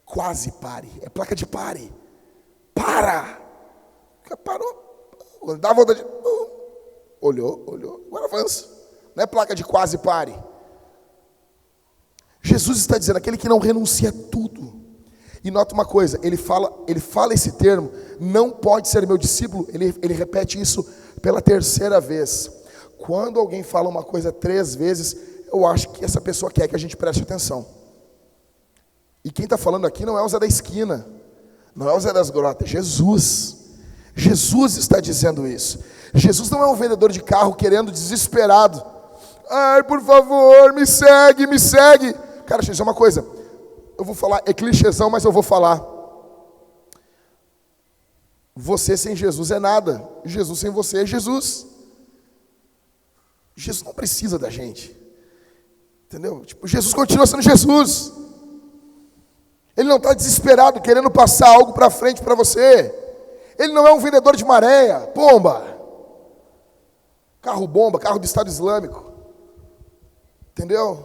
quase pare, é placa de pare. Para! Parou, dá a volta de... Olhou, agora avança. Não é placa de quase pare. Jesus está dizendo, aquele que não renuncia a tudo. E nota uma coisa, ele fala esse termo, não pode ser meu discípulo, ele repete isso pela terceira vez. Quando alguém fala uma coisa 3 vezes, eu acho que essa pessoa quer que a gente preste atenção. E quem está falando aqui não é o Zé da esquina, não é o Zé das grotas, Jesus. Jesus está dizendo isso. Jesus não é um vendedor de carro querendo desesperado. Ai, por favor, me segue, me segue. Cara, deixa eu dizer uma coisa. Eu vou falar, é clichêzão, mas eu vou falar. Você sem Jesus é nada. Jesus sem você é Jesus. Jesus não precisa da gente. Entendeu? Tipo, Jesus continua sendo Jesus. Ele não está desesperado, querendo passar algo para frente para você. Ele não é um vendedor de maréia, pomba. Carro bomba, carro do Estado Islâmico. Entendeu?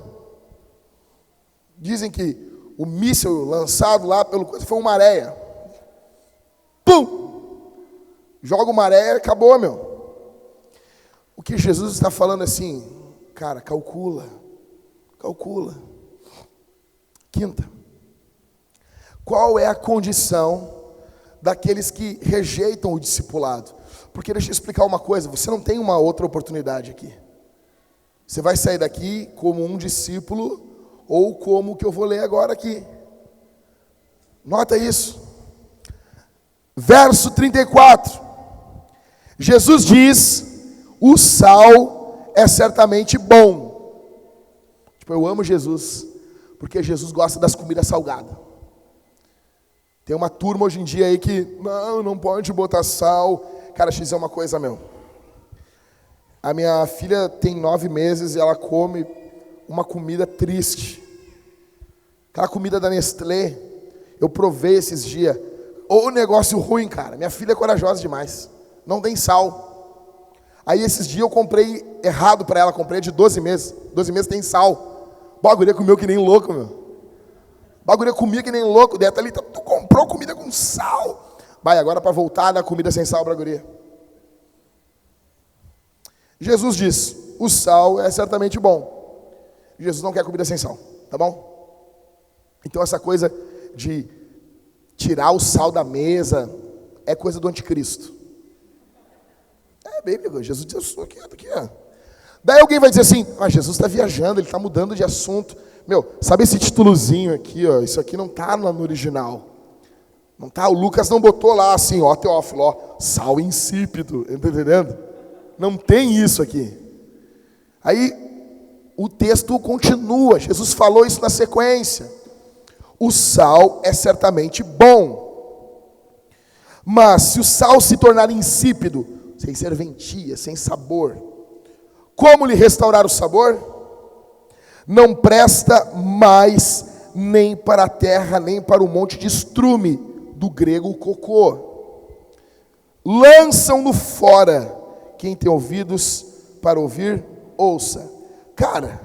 Dizem que o míssil lançado lá pelo coisa foi uma areia. Pum! Joga uma areia e acabou, meu. O que Jesus está falando assim, cara, calcula. Quinta. Qual é a condição daqueles que rejeitam o discipulado? Porque deixa eu explicar uma coisa, você não tem uma outra oportunidade aqui. Você vai sair daqui como um discípulo ou como o que eu vou ler agora aqui. Nota isso. Verso 34. Jesus diz, o sal é certamente bom. Tipo, eu amo Jesus, porque Jesus gosta das comidas salgadas. Tem uma turma hoje em dia aí que, não pode botar sal. Cara, deixa eu dizer uma coisa, meu. A minha filha tem 9 meses e ela come uma comida triste. Aquela comida da Nestlé, eu provei esses dias. Ô negócio ruim, cara. Minha filha é corajosa demais. Não tem sal. Aí esses dias eu comprei errado para ela, comprei de 12 meses. 12 meses tem sal. O bagulho comeu que nem louco, meu. O bagulho comia que nem louco. Daí ali, tu comprou comida com sal. Vai, agora para voltar na comida sem sal para a guria. Jesus diz, o sal é certamente bom. Jesus não quer comida sem sal, tá bom? Então essa coisa de tirar o sal da mesa é coisa do anticristo. É bíblico, Jesus diz, eu sou aqui. Daí alguém vai dizer assim, Jesus está viajando, ele está mudando de assunto. Meu, sabe esse títulozinho aqui, ó? Isso aqui não está no original. Não tá, o Lucas não botou lá assim, ó, Teófilo, ó, sal insípido, tá entendendo? Não tem isso aqui. Aí o texto continua, Jesus falou isso na sequência. O sal é certamente bom, mas se o sal se tornar insípido, sem serventia, sem sabor, como lhe restaurar o sabor? Não presta mais nem para a terra, nem para o monte de estrume, do grego cocô. Lançam-no fora. Quem tem ouvidos para ouvir, ouça. Cara,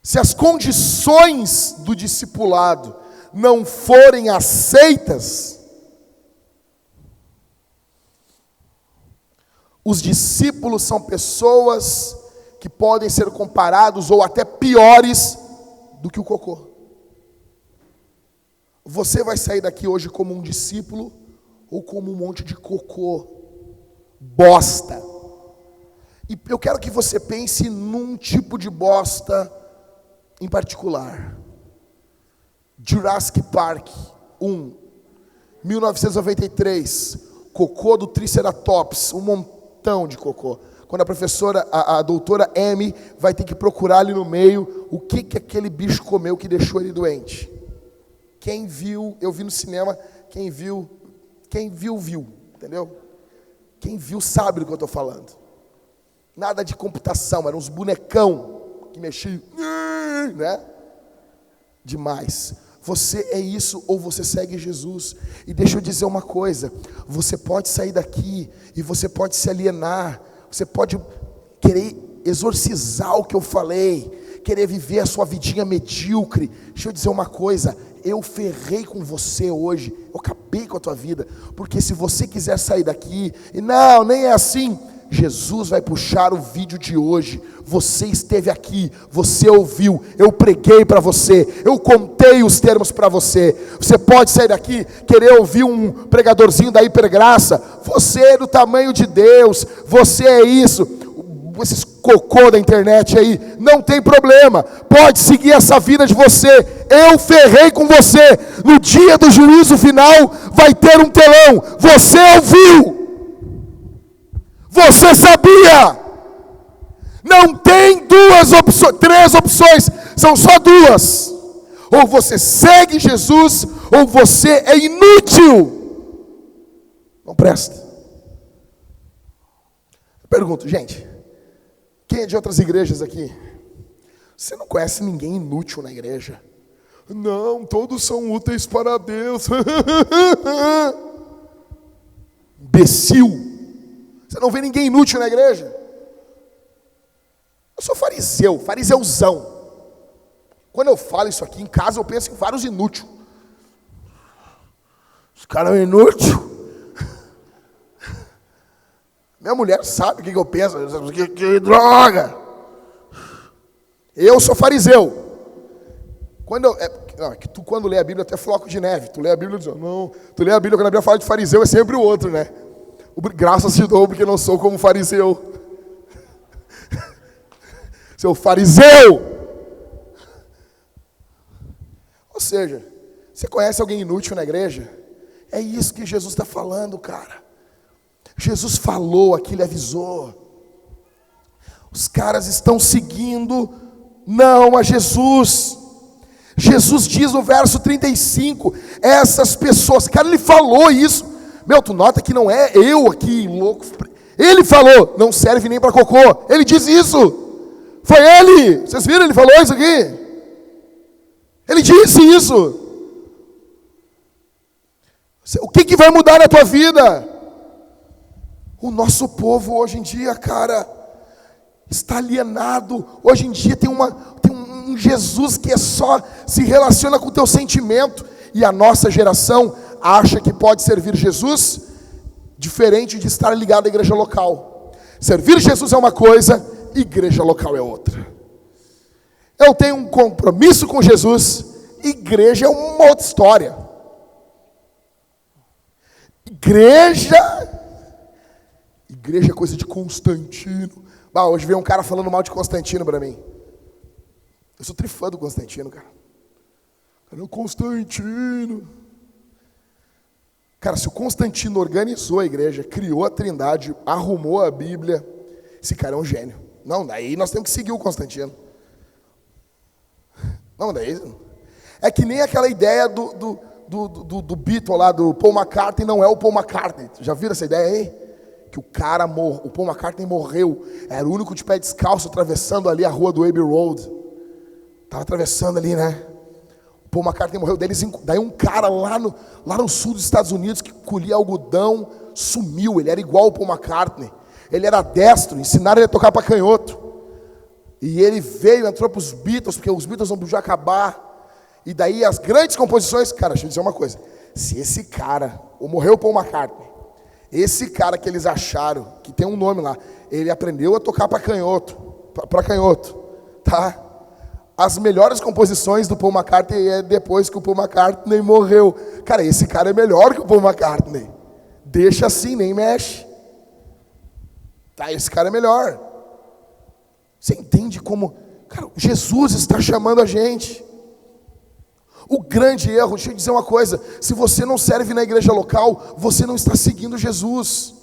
se as condições do discipulado não forem aceitas, os discípulos são pessoas que podem ser comparados ou até piores do que o cocô. Você vai sair daqui hoje como um discípulo ou como um monte de cocô, bosta. E eu quero que você pense num tipo de bosta em particular. Jurassic Park 1, 1993, cocô do Triceratops, um montão de cocô. quando a professora, a doutora M, vai ter que procurar ali no meio o que aquele bicho comeu que deixou ele doente. Quem viu, eu vi no cinema, quem viu, viu, entendeu? Quem viu sabe do que eu estou falando. Nada de computação, eram uns bonecão que mexiam, né? Demais. Você é isso ou você segue Jesus. E deixa eu dizer uma coisa, você pode sair daqui e você pode se alienar, você pode querer exorcizar o que eu falei, querer viver a sua vidinha medíocre. Deixa eu dizer uma coisa, eu ferrei com você hoje, eu acabei com a tua vida, porque se você quiser sair daqui, e não, nem é assim, Jesus vai puxar o vídeo de hoje. Você esteve aqui, você ouviu, eu preguei para você, eu contei os termos para você. Você pode sair daqui, querer ouvir um pregadorzinho da Hipergraça. Você é do tamanho de Deus, você é isso. Esses cocô da internet aí, não tem problema, pode seguir essa vida de você. Eu ferrei com você. No dia do juízo final vai ter um telão. Você ouviu, você sabia. Não tem três opções, são só duas. Ou você segue Jesus, ou você é inútil, não presta. Eu pergunto, gente, quem é de outras igrejas aqui? Você não conhece ninguém inútil na igreja? Não, todos são úteis para Deus. Imbecil. Você não vê ninguém inútil na igreja? Eu sou fariseuzão. Quando eu falo isso aqui em casa, eu penso em vários inúteis. Os caras são inúteis. Minha mulher sabe o que eu penso. Que droga! Eu sou fariseu. Quando lê a Bíblia, até floco de neve. Tu lê a Bíblia e diz, não. Tu lê a Bíblia, quando a Bíblia fala de fariseu, é sempre o outro, né? Graças te dou, porque não sou como fariseu. Seu fariseu! Ou seja, você conhece alguém inútil na igreja? É isso que Jesus está falando, cara. Jesus falou aqui, ele avisou. Os caras estão seguindo não a Jesus. Jesus diz no verso 35, essas pessoas, cara, ele falou isso. Meu, tu nota que não é eu aqui, louco. Ele falou, não serve nem para cocô. Ele diz isso. Foi ele. Vocês viram? Ele falou isso aqui. Ele disse isso. O que vai mudar na tua vida? O nosso povo hoje em dia, cara, está alienado. Hoje em dia tem um Jesus que só se relaciona com o teu sentimento. E a nossa geração acha que pode servir Jesus diferente de estar ligado à igreja local. Servir Jesus é uma coisa, igreja local é outra. Eu tenho um compromisso com Jesus, igreja é uma outra história. Igreja é coisa de Constantino. Hoje veio um cara falando mal de Constantino para mim. Eu sou trifã do Constantino, cara. Cadê o Constantino? Cara, se o Constantino organizou a igreja, criou a Trindade, arrumou a Bíblia, esse cara é um gênio. Não, daí nós temos que seguir o Constantino. Não, daí... É que nem aquela ideia do Beatle lá, do Paul McCartney, não é o Paul McCartney. Já viram essa ideia aí? Que o Paul McCartney morreu. Era o único de pé descalço atravessando ali a rua do Abbey Road. Estava atravessando ali, né? O Paul McCartney morreu. Daí um cara lá no sul dos Estados Unidos que colhia algodão, sumiu. Ele era igual ao Paul McCartney. Ele era destro, ensinaram ele a tocar para canhoto. E ele entrou para os Beatles, porque os Beatles não podiam acabar. E daí as grandes composições, cara, deixa eu dizer uma coisa. Se esse cara, ou morreu o Paul McCartney, esse cara que eles acharam, que tem um nome lá, ele aprendeu a tocar para canhoto, tá? As melhores composições do Paul McCartney é depois que o Paul McCartney morreu. Cara, esse cara é melhor que o Paul McCartney. Deixa assim, nem mexe. Tá, esse cara é melhor. Você entende como... Cara, Jesus está chamando a gente. O grande erro, deixa eu dizer uma coisa, se você não serve na igreja local, você não está seguindo Jesus.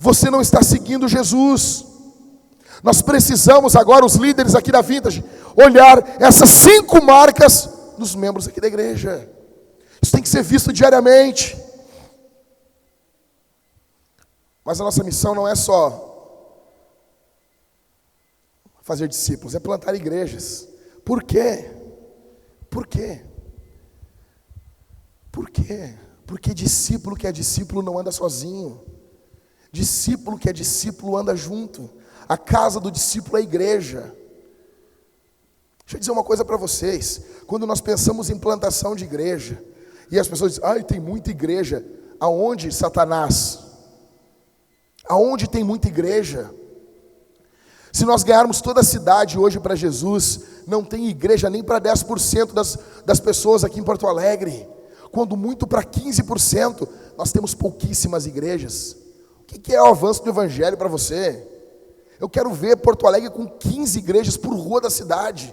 Você não está seguindo Jesus. Nós precisamos agora, os líderes aqui da Vintage, olhar essas 5 marcas nos membros aqui da igreja. Isso tem que ser visto diariamente. Mas a nossa missão não é só fazer discípulos, é plantar igrejas. Por quê? Por quê? Por quê? Porque discípulo que é discípulo não anda sozinho. Discípulo que é discípulo anda junto. A casa do discípulo é a igreja. Deixa eu dizer uma coisa para vocês. Quando nós pensamos em plantação de igreja, e as pessoas dizem, ai, tem muita igreja. Aonde, Satanás? Aonde tem muita igreja? Se nós ganharmos toda a cidade hoje para Jesus, não tem igreja nem para 10% das pessoas aqui em Porto Alegre. Quando muito para 15%, nós temos pouquíssimas igrejas. O que é o avanço do evangelho para você? Eu quero ver Porto Alegre com 15 igrejas por rua da cidade,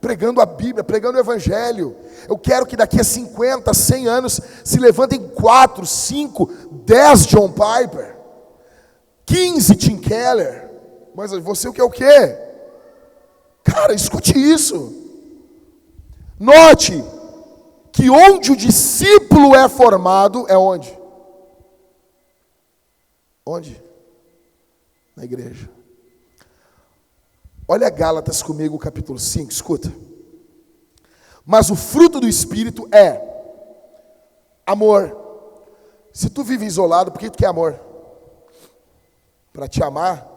pregando a Bíblia, pregando o evangelho. Eu quero que daqui a 50, 100 anos se levantem 4, 5, 10 John Piper, 15 Tim Keller. Mas você quer o quê? Cara, escute isso. Note que onde o discípulo é formado, é onde? Onde? Na igreja. Olha Gálatas comigo, capítulo 5, escuta. Mas o fruto do Espírito é amor. Se tu vive isolado, por que tu quer amor? Para te amar?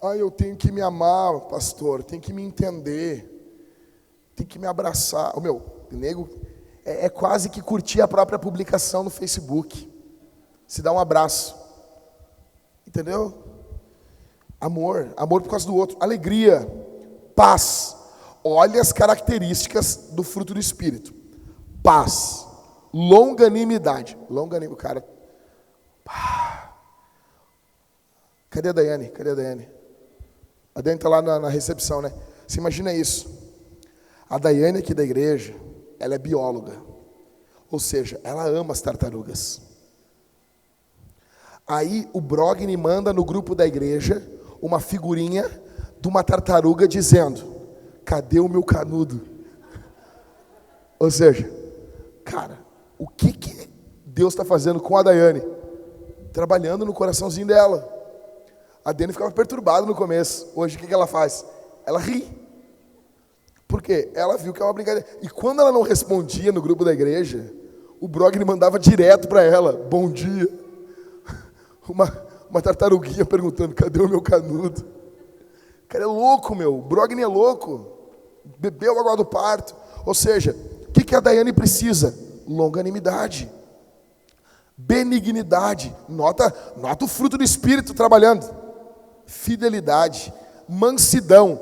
Eu tenho que me amar, pastor, tenho que me entender, tenho que me abraçar. O meu nego é quase que curtir a própria publicação no Facebook. Se dá um abraço. Entendeu? Amor por causa do outro. Alegria, paz. Olha as características do fruto do Espírito. Paz, longanimidade. Cara. Cadê a Daiane? A Daiane está lá na recepção, né? Você imagina isso. A Daiane aqui da igreja, ela é bióloga. Ou seja, ela ama as tartarugas. Aí o Brogni manda no grupo da igreja uma figurinha de uma tartaruga dizendo, cadê o meu canudo? Ou seja, cara, o que Deus está fazendo com a Daiane? Trabalhando no coraçãozinho dela. A Daiane ficava perturbada no começo. Hoje o que ela faz? Ela ri. Por quê? Ela viu que é uma brincadeira. E quando ela não respondia no grupo da igreja, o Brogni mandava direto para ela, bom dia. Uma tartaruguinha perguntando, cadê o meu canudo? Cara, é louco, meu. O Brogni é louco. Bebeu a água do parto. Ou seja, o que a Daiane precisa? Longanimidade. Benignidade. Nota o fruto do Espírito trabalhando. Fidelidade. Mansidão.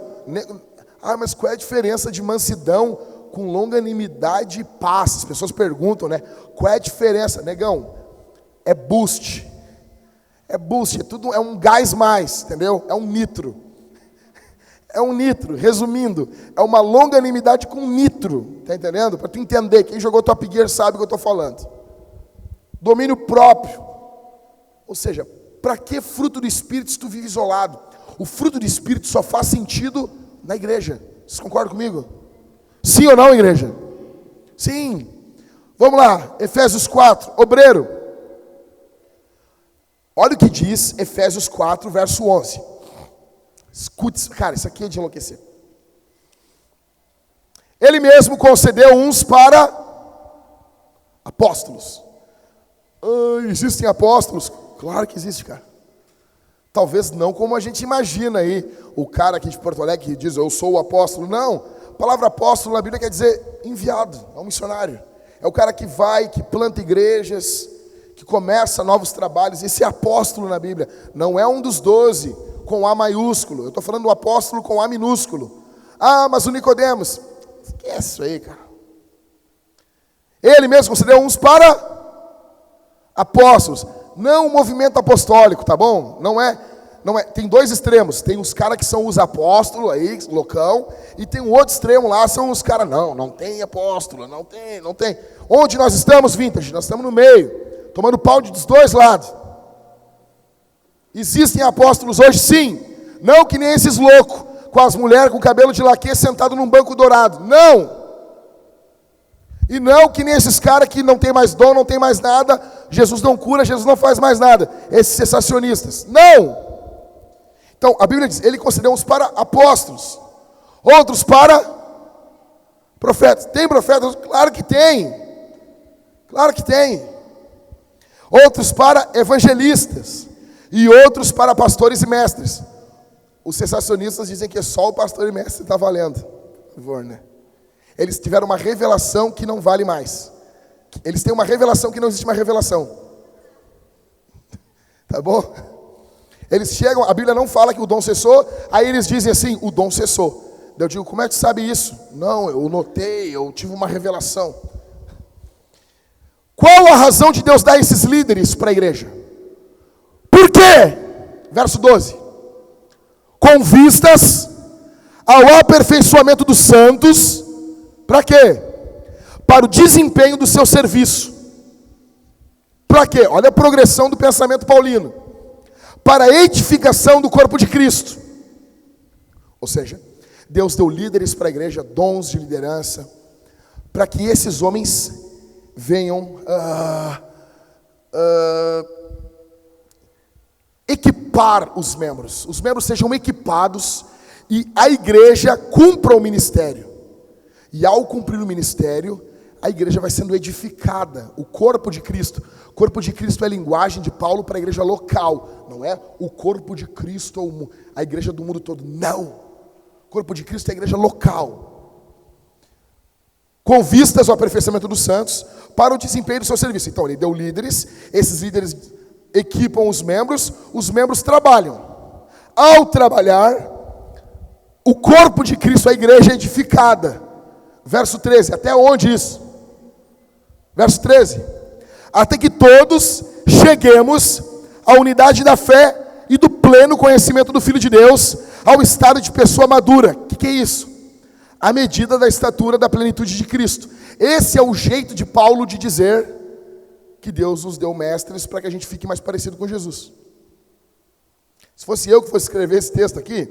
Mas qual é a diferença de mansidão com longanimidade e paz? As pessoas perguntam, né? Qual é a diferença? Negão, é boost. É um gás mais, entendeu? É um nitro. Resumindo, é uma longanimidade com nitro, tá entendendo? Para tu entender, quem jogou Top Gear sabe o que eu estou falando. Domínio próprio. Ou seja, para que fruto do Espírito se tu vive isolado? O fruto do Espírito só faz sentido na igreja. Vocês concordam comigo? Sim ou não, igreja? Sim. Vamos lá, Efésios 4, obreiro. Olha o que diz Efésios 4, verso 11. Escute, cara, isso aqui é de enlouquecer. Ele mesmo concedeu uns para apóstolos. Existem apóstolos? Claro que existe, cara. Talvez não como a gente imagina aí. O cara aqui de Porto Alegre que diz, eu sou o apóstolo. Não, a palavra apóstolo na Bíblia quer dizer enviado, é um missionário. É o cara que vai, que planta igrejas, que começa novos trabalhos. Esse apóstolo na Bíblia não é um dos 12 com A maiúsculo. Eu estou falando do apóstolo com A minúsculo. Mas o Nicodemos, esquece isso aí, cara. Ele mesmo concedeu uns para apóstolos, não o movimento apostólico, tá bom? Não é. Tem dois extremos. Tem os caras que são os apóstolos aí, loucão, e tem um outro extremo lá, são os caras, não tem apóstolo, não tem. Onde nós estamos, Vintage? Nós estamos no meio, tomando pau dos dois lados. Existem apóstolos hoje, sim. Não que nem esses loucos, com as mulheres com cabelo de laque sentado num banco dourado. Não. E não que nem esses caras que não tem mais dom, não tem mais nada. Jesus não cura, Jesus não faz mais nada. Esses cessacionistas. Não. Então, a Bíblia diz, ele concedeu uns para apóstolos, outros para profetas. Tem profetas? Claro que tem. Claro que tem. Outros para evangelistas. E outros para pastores e mestres. Os cessacionistas dizem que é só o pastor e mestre que está valendo. Por favor, né? Eles tiveram uma revelação que não vale mais. Eles têm uma revelação que não existe uma revelação. Tá bom? Eles chegam, a Bíblia não fala que o dom cessou, aí eles dizem assim, o dom cessou. Eu digo, como é que você sabe isso? Não, eu notei, eu tive uma revelação. Qual a razão de Deus dar esses líderes para a igreja? Por quê? Verso 12. Com vistas ao aperfeiçoamento dos santos, para quê? Para o desempenho do seu serviço. Para quê? Olha a progressão do pensamento paulino. Para a edificação do corpo de Cristo. Ou seja, Deus deu líderes para a igreja, dons de liderança, para que esses homens venham equipar os membros sejam equipados e a igreja cumpra o ministério. E ao cumprir o ministério, a igreja vai sendo edificada, o corpo de Cristo. O corpo de Cristo é a linguagem de Paulo para a igreja local, não é o corpo de Cristo, a igreja do mundo todo, não. O corpo de Cristo é a igreja local. Com vistas ao aperfeiçoamento dos santos, para o desempenho do seu serviço. Então ele deu líderes, esses líderes equipam os membros trabalham. Ao trabalhar, o corpo de Cristo, a igreja é edificada. Verso 13, até onde isso? Verso 13, até que todos cheguemos à unidade da fé e do pleno conhecimento do Filho de Deus, ao estado de pessoa madura. O que é isso? A medida da estatura da plenitude de Cristo. Esse é o jeito de Paulo de dizer que Deus nos deu mestres para que a gente fique mais parecido com Jesus. Se fosse eu que fosse escrever esse texto aqui,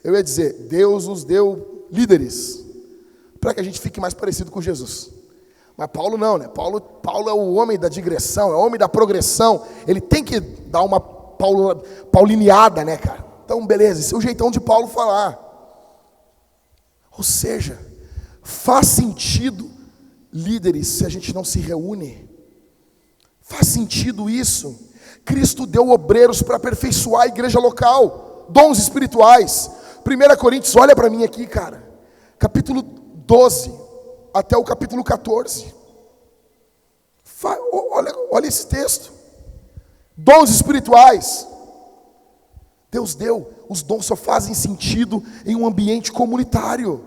eu ia dizer, Deus nos deu líderes para que a gente fique mais parecido com Jesus. Mas Paulo não, né? Paulo é o homem da digressão, é o homem da progressão. Ele tem que dar uma paulineada, né, cara? Então, beleza, esse é o jeitão de Paulo falar. Ou seja, faz sentido líderes se a gente não se reúne? Faz sentido isso? Cristo deu obreiros para aperfeiçoar a igreja local, dons espirituais. 1 Coríntios, olha para mim aqui, cara. Capítulo 12 até o capítulo 14. Olha esse texto. Dons espirituais. Deus deu. Os dons só fazem sentido em um ambiente comunitário.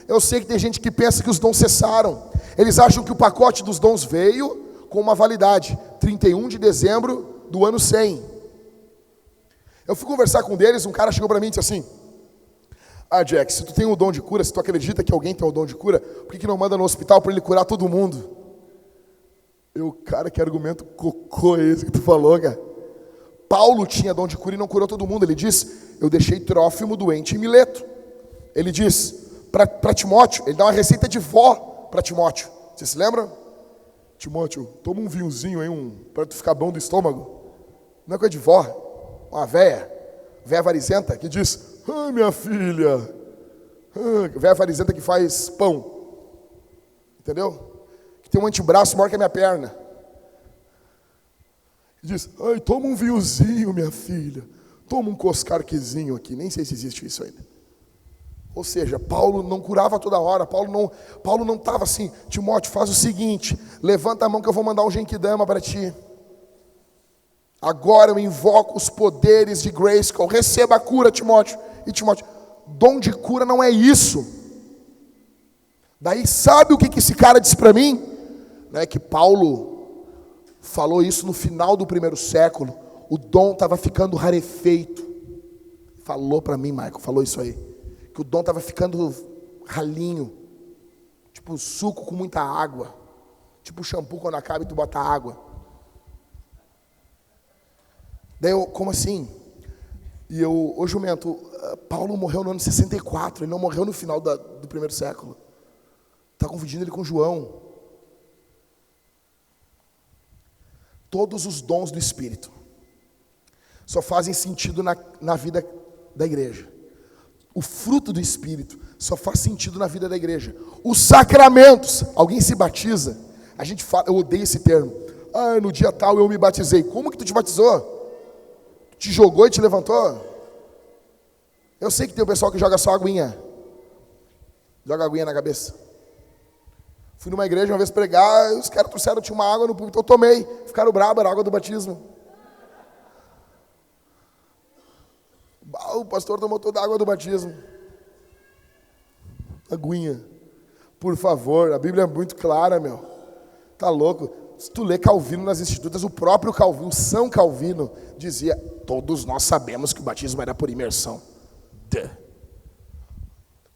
Eu sei que tem gente que pensa que os dons cessaram. Eles acham que o pacote dos dons veio com uma validade, 31 de dezembro do ano 100. Eu fui conversar com um deles, um cara chegou para mim e disse assim, Jack, se tu tem o dom de cura, se tu acredita que alguém tem o dom de cura, por que não manda no hospital para ele curar todo mundo? Cara, que argumento cocô é esse que tu falou, cara? Paulo tinha dom de cura e não curou todo mundo. Ele diz, eu deixei Trófimo doente em Mileto. Ele diz, para Timóteo, ele dá uma receita de vó para Timóteo. Você se lembra? Timóteo, toma um vinhozinho aí, para tu ficar bom do estômago. Não é coisa de vó, uma véia varizenta, que diz, minha filha, véia varizenta que faz pão, entendeu? Que tem um antebraço maior que a minha perna. E diz, toma um vinhozinho, minha filha, toma um coscarquezinho aqui, nem sei se existe isso ainda. Ou seja, Paulo não curava toda hora, Paulo não estava assim, Timóteo, faz o seguinte, levanta a mão que eu vou mandar um genkidama para ti. Agora eu invoco os poderes de Grayskull, receba a cura, Timóteo. E Timóteo, dom de cura não é isso. Daí sabe o que esse cara disse para mim? Não é que Paulo falou isso no final do primeiro século, o dom estava ficando rarefeito. Falou para mim, Michael, falou isso aí. Que o dom estava ficando ralinho, tipo suco com muita água, tipo shampoo quando acaba e tu bota água. Daí eu, como assim? E eu, ô jumento, Paulo morreu no ano 64, ele não morreu no final do primeiro século. Está confundindo ele com João. Todos os dons do Espírito só fazem sentido na vida da igreja. O fruto do Espírito só faz sentido na vida da igreja. Os sacramentos, alguém se batiza, a gente fala, eu odeio esse termo. No dia tal eu me batizei. Como que tu te batizou? Te jogou e te levantou? Eu sei que tem o pessoal que joga só aguinha. Joga aguinha na cabeça. Fui numa igreja uma vez pregar, os caras trouxeram, tinha uma água no púlpito, eu tomei. Ficaram bravos, era água do batismo. O pastor tomou toda a água do batismo. Aguinha. Por favor, a Bíblia é muito clara, meu. Tá louco? Se tu lê Calvino nas Institutas, o próprio Calvino, São Calvino, dizia, todos nós sabemos que o batismo era por imersão.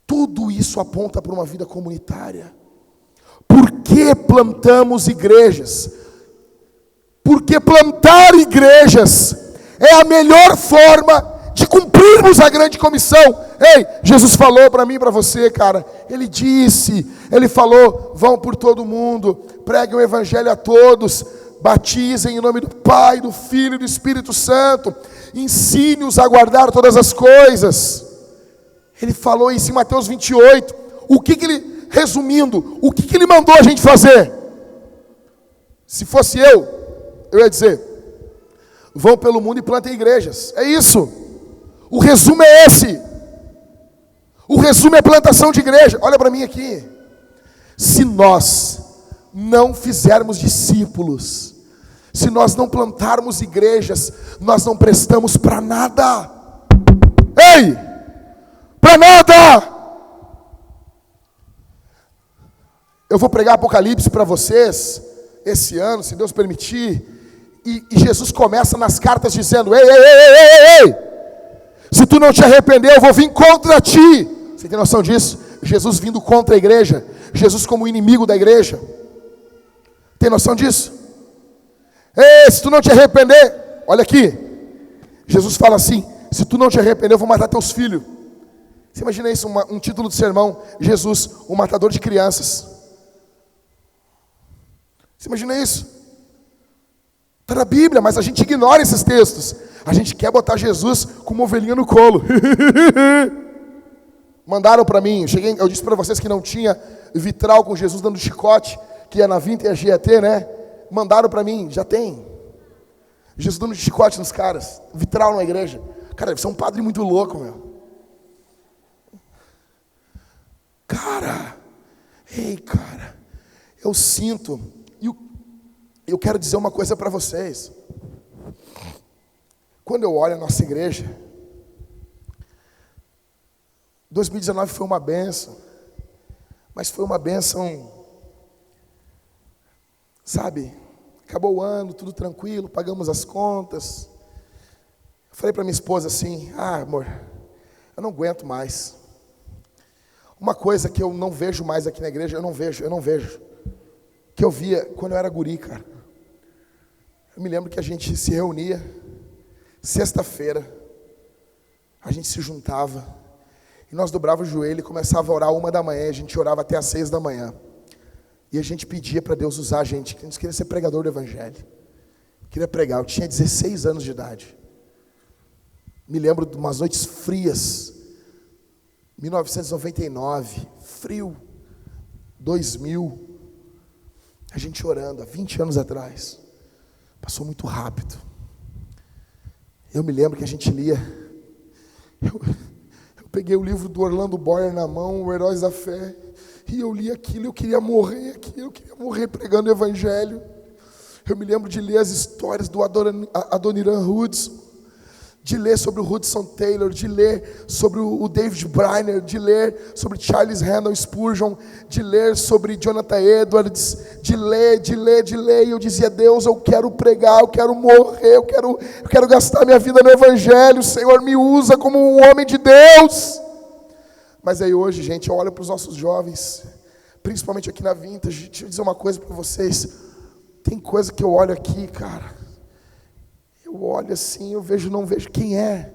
Tudo isso aponta para uma vida comunitária. Por que plantamos igrejas? Porque plantar igrejas é a melhor forma de cumprirmos a grande comissão. Ei, Jesus falou para mim e para você, cara. Ele falou, vão por todo mundo, preguem o evangelho a todos, batizem em nome do Pai, do Filho e do Espírito Santo, ensine-os a guardar todas as coisas. Ele falou isso em Mateus 28. Resumindo, o que ele mandou a gente fazer? Se fosse eu ia dizer, vão pelo mundo e plantem igrejas. É isso. O resumo é esse. O resumo é plantação de igreja. Olha para mim aqui. Se nós não fizermos discípulos, se nós não plantarmos igrejas, nós não prestamos para nada. Ei! Para nada! Eu vou pregar Apocalipse para vocês esse ano, se Deus permitir. E Jesus começa nas cartas dizendo, ei! Se tu não te arrepender, eu vou vir contra ti. Você tem noção disso? Jesus vindo contra a igreja. Jesus como inimigo da igreja. Tem noção disso? Ei, se tu não te arrepender, olha aqui. Jesus fala assim, se tu não te arrepender, eu vou matar teus filhos. Você imagina isso, um título de sermão, Jesus, o matador de crianças. Você imagina isso? Está na Bíblia, mas a gente ignora esses textos. A gente quer botar Jesus com uma ovelhinha no colo. Mandaram para mim, eu disse para vocês que não tinha vitral com Jesus dando chicote, que é na Vintage GET, né? Mandaram para mim, já tem. Jesus dando chicote nos caras, vitral na igreja. Cara, deve ser um padre muito louco, meu. Cara, eu sinto, e eu quero dizer uma coisa para vocês. Quando eu olho a nossa igreja, 2019 foi uma bênção, mas foi uma bênção, sabe, acabou o ano, tudo tranquilo, pagamos as contas. Eu falei para minha esposa assim, amor, eu não aguento mais. Uma coisa que eu não vejo mais aqui na igreja, eu não vejo, que eu via quando eu era guri, cara. Eu me lembro que a gente se reunia, sexta-feira, a gente se juntava, e nós dobrávamos o joelho e começava a orar 1h, a gente orava até às 6h. E a gente pedia para Deus usar a gente queria ser pregador do evangelho. Queria pregar, eu tinha 16 anos de idade. Me lembro de umas noites frias, 1999, frio, 2000, a gente orando, há 20 anos atrás. Passou muito rápido. Eu me lembro que a gente lia, eu peguei o livro do Orlando Boyer na mão, o Heróis da Fé, e eu li aquilo, eu queria morrer pregando o evangelho. Eu me lembro de ler as histórias do Adoniran Hudson, de ler sobre o Hudson Taylor, de ler sobre o David Briner, de ler sobre Charles Haddon Spurgeon, de ler sobre Jonathan Edwards, de ler, e eu dizia, Deus, eu quero pregar, eu quero morrer, eu quero gastar minha vida no evangelho, Senhor, me usa como um homem de Deus. Mas aí hoje, gente, eu olho para os nossos jovens, principalmente aqui na Vintage, deixa eu dizer uma coisa para vocês, tem coisa que eu olho aqui, cara, Eu olho assim, eu vejo, não vejo quem é.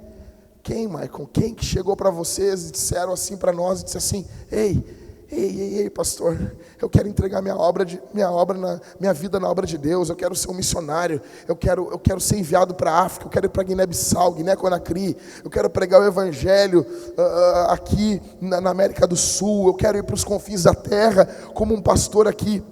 Quem, Michael? Quem que chegou para vocês e disseram assim para nós, e disse assim: ei, pastor, eu quero entregar minha vida na obra de Deus, eu quero ser um missionário, eu quero ser enviado para a África, eu quero ir para Guiné-Bissau, Guiné-Conakry, eu quero pregar o evangelho aqui na América do Sul, eu quero ir para os confins da terra, como um pastor aqui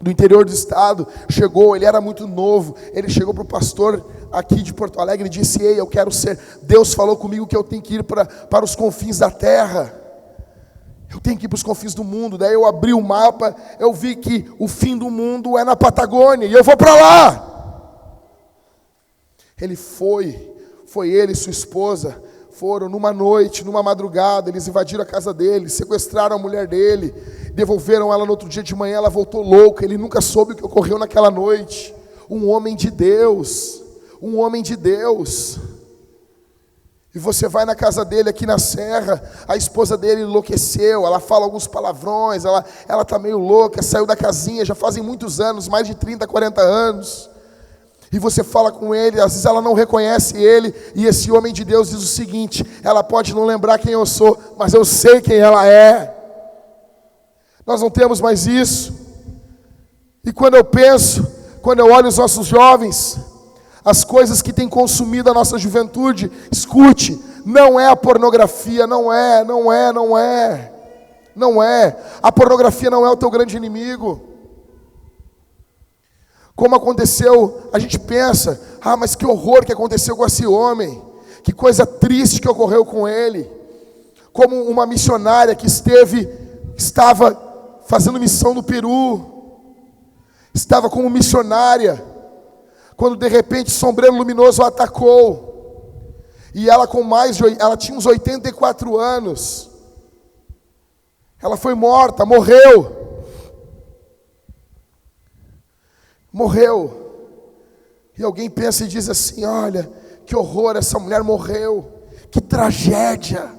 do interior do estado chegou. Ele era muito novo, ele chegou para o pastor aqui de Porto Alegre e disse: ei, eu quero ser, Deus falou comigo que eu tenho que ir para os confins da terra, eu tenho que ir para os confins do mundo. Daí eu abri o mapa, eu vi que o fim do mundo é na Patagônia, e eu vou para lá. Ele foi ele e sua esposa, foram numa noite, numa madrugada, eles invadiram a casa dele, sequestraram a mulher dele, devolveram ela no outro dia de manhã, ela voltou louca, ele nunca soube o que ocorreu naquela noite. Um homem de Deus, e você vai na casa dele aqui na serra, a esposa dele enlouqueceu, ela fala alguns palavrões, ela está meio louca, saiu da casinha, já fazem muitos anos, mais de 30, 40 anos, e você fala com ele, às vezes ela não reconhece ele, e esse homem de Deus diz o seguinte: ela pode não lembrar quem eu sou, mas eu sei quem ela é. Nós não temos mais isso. E quando eu olho os nossos jovens, as coisas que têm consumido a nossa juventude, escute, não é a pornografia, não é. A pornografia não é o teu grande inimigo. Como aconteceu, a gente pensa: mas que horror que aconteceu com esse homem, que coisa triste que ocorreu com ele. Como uma missionária que estava fazendo missão no Peru, estava como missionária, quando de repente sombreiro luminoso a atacou, e ela ela tinha uns 84 anos, ela foi morta, morreu, e alguém pensa e diz assim: olha, que horror, essa mulher morreu, que tragédia.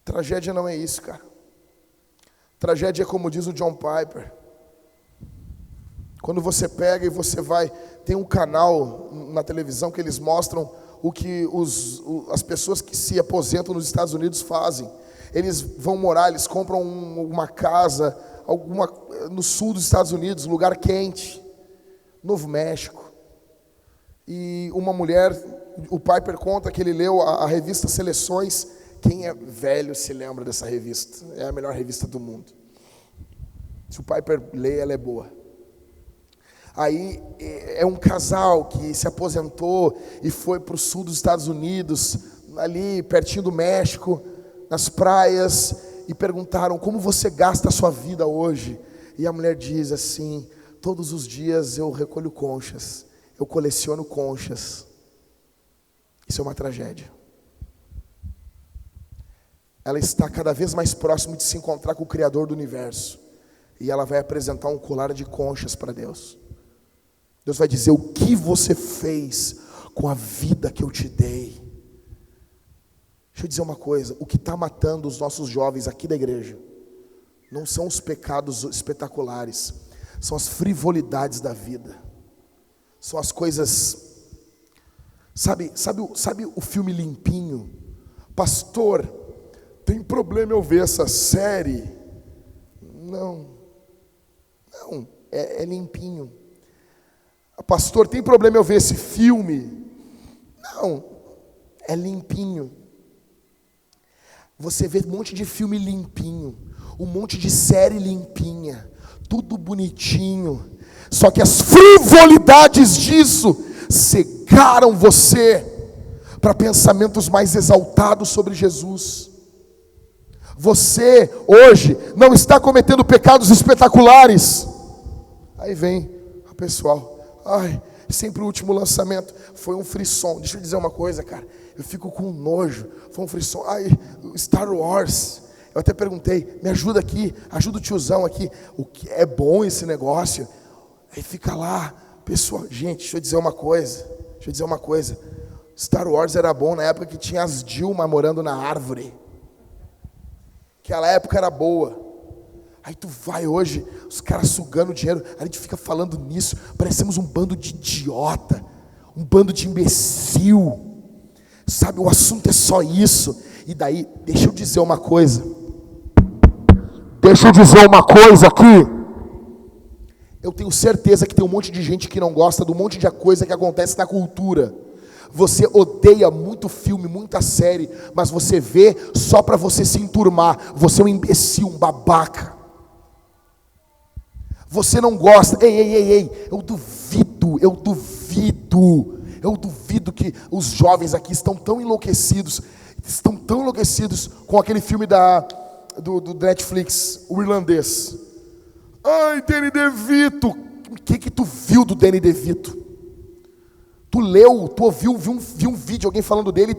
Tragédia não é isso, cara. Tragédia é como diz o John Piper, quando você pega e você vai, tem um canal na televisão que eles mostram o que as pessoas que se aposentam nos Estados Unidos fazem. Eles vão morar, eles compram uma casa no sul dos Estados Unidos, lugar quente, Novo México. E uma mulher, o Piper conta que ele leu a revista Seleções. Quem é velho se lembra dessa revista, é a melhor revista do mundo. Se o Piper lê, ela é boa. Aí é um casal que se aposentou e foi para o sul dos Estados Unidos, ali pertinho do México, nas praias, e perguntaram: como você gasta a sua vida hoje? E a mulher diz assim: todos os dias eu recolho conchas, eu coleciono conchas. Isso é uma tragédia. Ela está cada vez mais próximo de se encontrar com o Criador do universo, e ela vai apresentar um colar de conchas para Deus. Deus vai dizer: o que você fez com a vida que eu te dei? Deixa eu dizer uma coisa: o que está matando os nossos jovens aqui da igreja não são os pecados espetaculares, são as frivolidades da vida, são as coisas, sabe o filme Limpinho? Pastor, tem problema eu ver essa série? Não, é limpinho. Pastor, tem problema eu ver esse filme? Não, é limpinho. Você vê um monte de filme limpinho, um monte de série limpinha, tudo bonitinho, só que as frivolidades disso cegaram você para pensamentos mais exaltados sobre Jesus. Você hoje não está cometendo pecados espetaculares. Aí vem o pessoal: sempre o último lançamento foi um frisson. Deixa eu dizer uma coisa, cara, eu fico com nojo. Foi um frisson. Star Wars. Eu até perguntei: me ajuda aqui, ajuda o tiozão aqui, o que é bom esse negócio? Aí fica lá, pessoal. Gente, deixa eu dizer uma coisa. Star Wars era bom na época que tinha as Dilma morando na árvore. Aquela época era boa. Aí tu vai hoje, os caras sugando dinheiro, a gente fica falando nisso, parecemos um bando de idiota. Um bando de imbecil. Sabe, o assunto é só isso. E daí, deixa eu dizer uma coisa. Aqui. Eu tenho certeza que tem um monte de gente que não gosta do monte de coisa que acontece na cultura. Você odeia muito filme, muita série, mas você vê só para você se enturmar. Você é um imbecil, um babaca. Você não gosta. Ei, eu duvido que os jovens aqui estão tão enlouquecidos com aquele filme do Netflix, o irlandês. Ai, Danny DeVito. O que tu viu do Danny DeVito? Tu leu, tu ouviu, viu um vídeo, alguém falando dele, e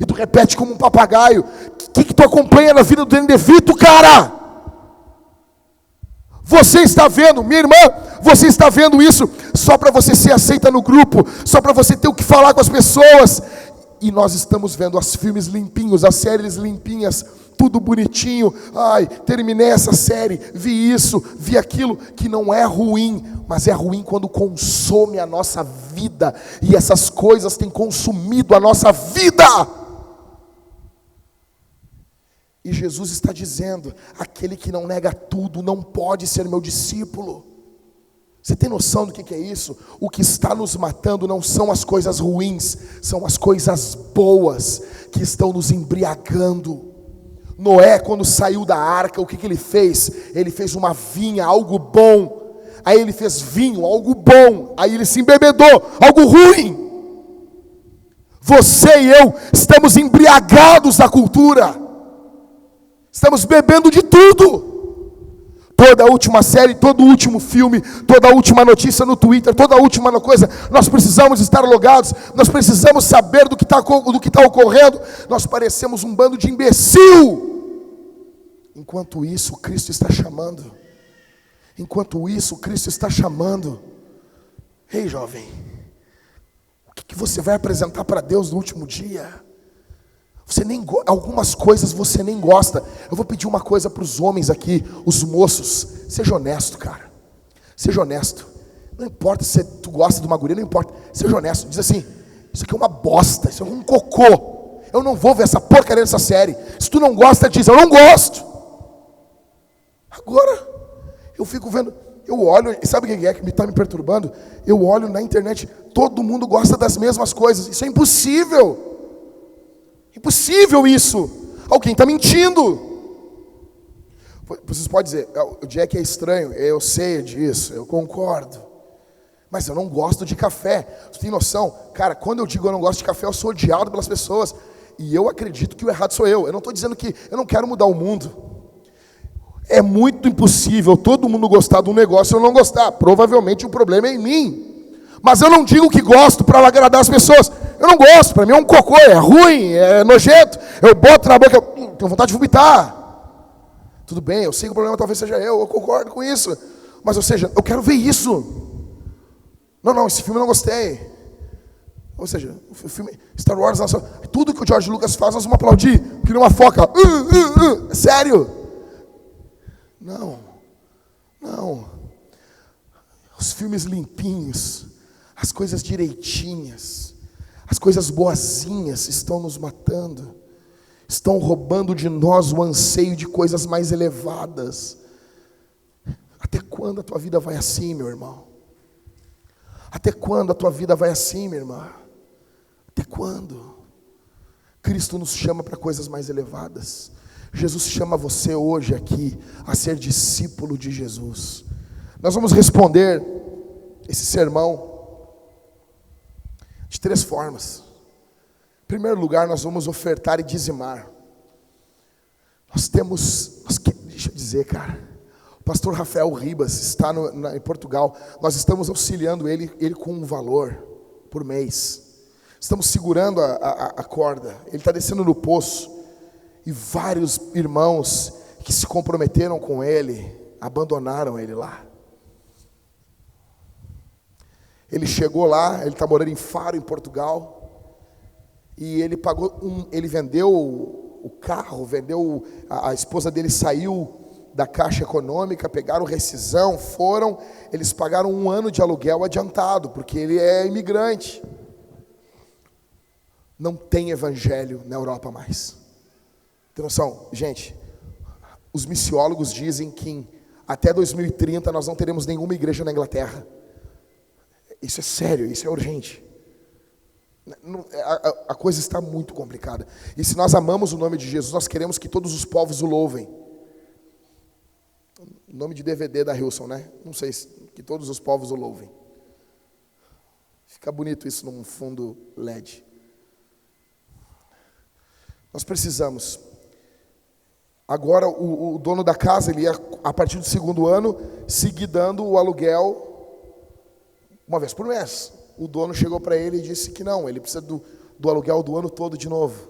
tu repete como um papagaio. O que tu acompanha na vida do Danny DeVito, cara? Você está vendo, minha irmã, você está vendo isso só para você ser aceita no grupo, só para você ter o que falar com as pessoas. E nós estamos vendo os filmes limpinhos, as séries limpinhas, tudo bonitinho. Ai, terminei essa série, vi isso, vi aquilo, que não é ruim, mas é ruim quando consome a nossa vida, e essas coisas têm consumido a nossa vida. E Jesus está dizendo: aquele que não nega tudo não pode ser meu discípulo. Você tem noção do que é isso? O que está nos matando não são as coisas ruins, são as coisas boas que estão nos embriagando. Noé, quando saiu da arca, o que ele fez? Ele fez uma vinha, algo bom. Aí ele fez vinho, algo bom. Aí ele se embebedou, algo ruim. Você e eu estamos embriagados da cultura. Estamos bebendo de tudo. Toda a última série, todo o último filme, toda a última notícia no Twitter, toda a última coisa, nós precisamos estar logados, nós precisamos saber do que está ocorrendo. Nós parecemos um bando de imbecil. Enquanto isso, Cristo está chamando. Ei, jovem, o que você vai apresentar para Deus no último dia? Algumas coisas você nem gosta. Eu vou pedir uma coisa para os homens aqui, os moços. Seja honesto, cara. Seja honesto. Não importa se tu gosta de uma guria, não importa. Seja honesto. Diz assim: isso aqui é uma bosta, isso é um cocô. Eu não vou ver essa porcaria dessa série. Se tu não gosta, diz: eu não gosto. Agora, eu fico vendo, eu olho, e sabe o que é que está me perturbando? Eu olho na internet, todo mundo gosta das mesmas coisas. Isso é impossível. Impossível isso. Alguém está mentindo. Vocês podem dizer: o Jack é estranho. Eu sei disso, eu concordo. Mas eu não gosto de café. Você tem noção? Cara, quando eu digo eu não gosto de café, eu sou odiado pelas pessoas. E eu acredito que o errado sou eu. Eu não estou dizendo que eu não quero mudar o mundo. É muito impossível todo mundo gostar de um negócio e eu não gostar. Provavelmente o problema é em mim. Mas eu não digo que gosto para agradar as pessoas. Eu não gosto, para mim é um cocô, é ruim, é nojento. Eu boto na boca, tenho vontade de vomitar. Tudo bem, eu sei que o problema talvez seja eu concordo com isso. Mas, ou seja, eu quero ver isso. Não, esse filme eu não gostei. Ou seja, o filme Star Wars, tudo que o George Lucas faz, nós vamos aplaudir, que nem uma foca. É sério? Não. Os filmes limpinhos, as coisas direitinhas, as coisas boazinhas estão nos matando, estão roubando de nós o anseio de coisas mais elevadas. Até quando a tua vida vai assim, meu irmão? Até quando a tua vida vai assim, minha irmã? Até quando? Cristo nos chama para coisas mais elevadas. Jesus chama você hoje aqui a ser discípulo de Jesus. Nós vamos responder esse sermão de 3 formas. Em primeiro lugar, nós vamos ofertar e dizimar. Deixa eu dizer, cara, o pastor Rafael Ribas está em Portugal. Nós estamos auxiliando ele com um valor por mês. Estamos segurando a corda. Ele está descendo no poço. E vários irmãos que se comprometeram com ele, abandonaram ele lá. Ele chegou lá, ele está morando em Faro, em Portugal. E ele ele vendeu o carro, a esposa dele saiu da Caixa Econômica, pegaram rescisão, eles pagaram 1 ano de aluguel adiantado, porque ele é imigrante. não tem evangelho na Europa mais. Tem noção? Gente, os missiólogos dizem que até 2030 nós não teremos nenhuma igreja na Inglaterra. Isso é sério, isso é urgente. A coisa está muito complicada. E se nós amamos o nome de Jesus, nós queremos que todos os povos o louvem. Nome de DVD da Hilson, né? Não sei, que todos os povos o louvem. Fica bonito isso num fundo LED. Nós precisamos. Agora o dono da casa, ele ia, a partir do 2º ano, seguir dando o aluguel uma vez por mês. O dono chegou para ele e disse que não, ele precisa do aluguel do ano todo de novo.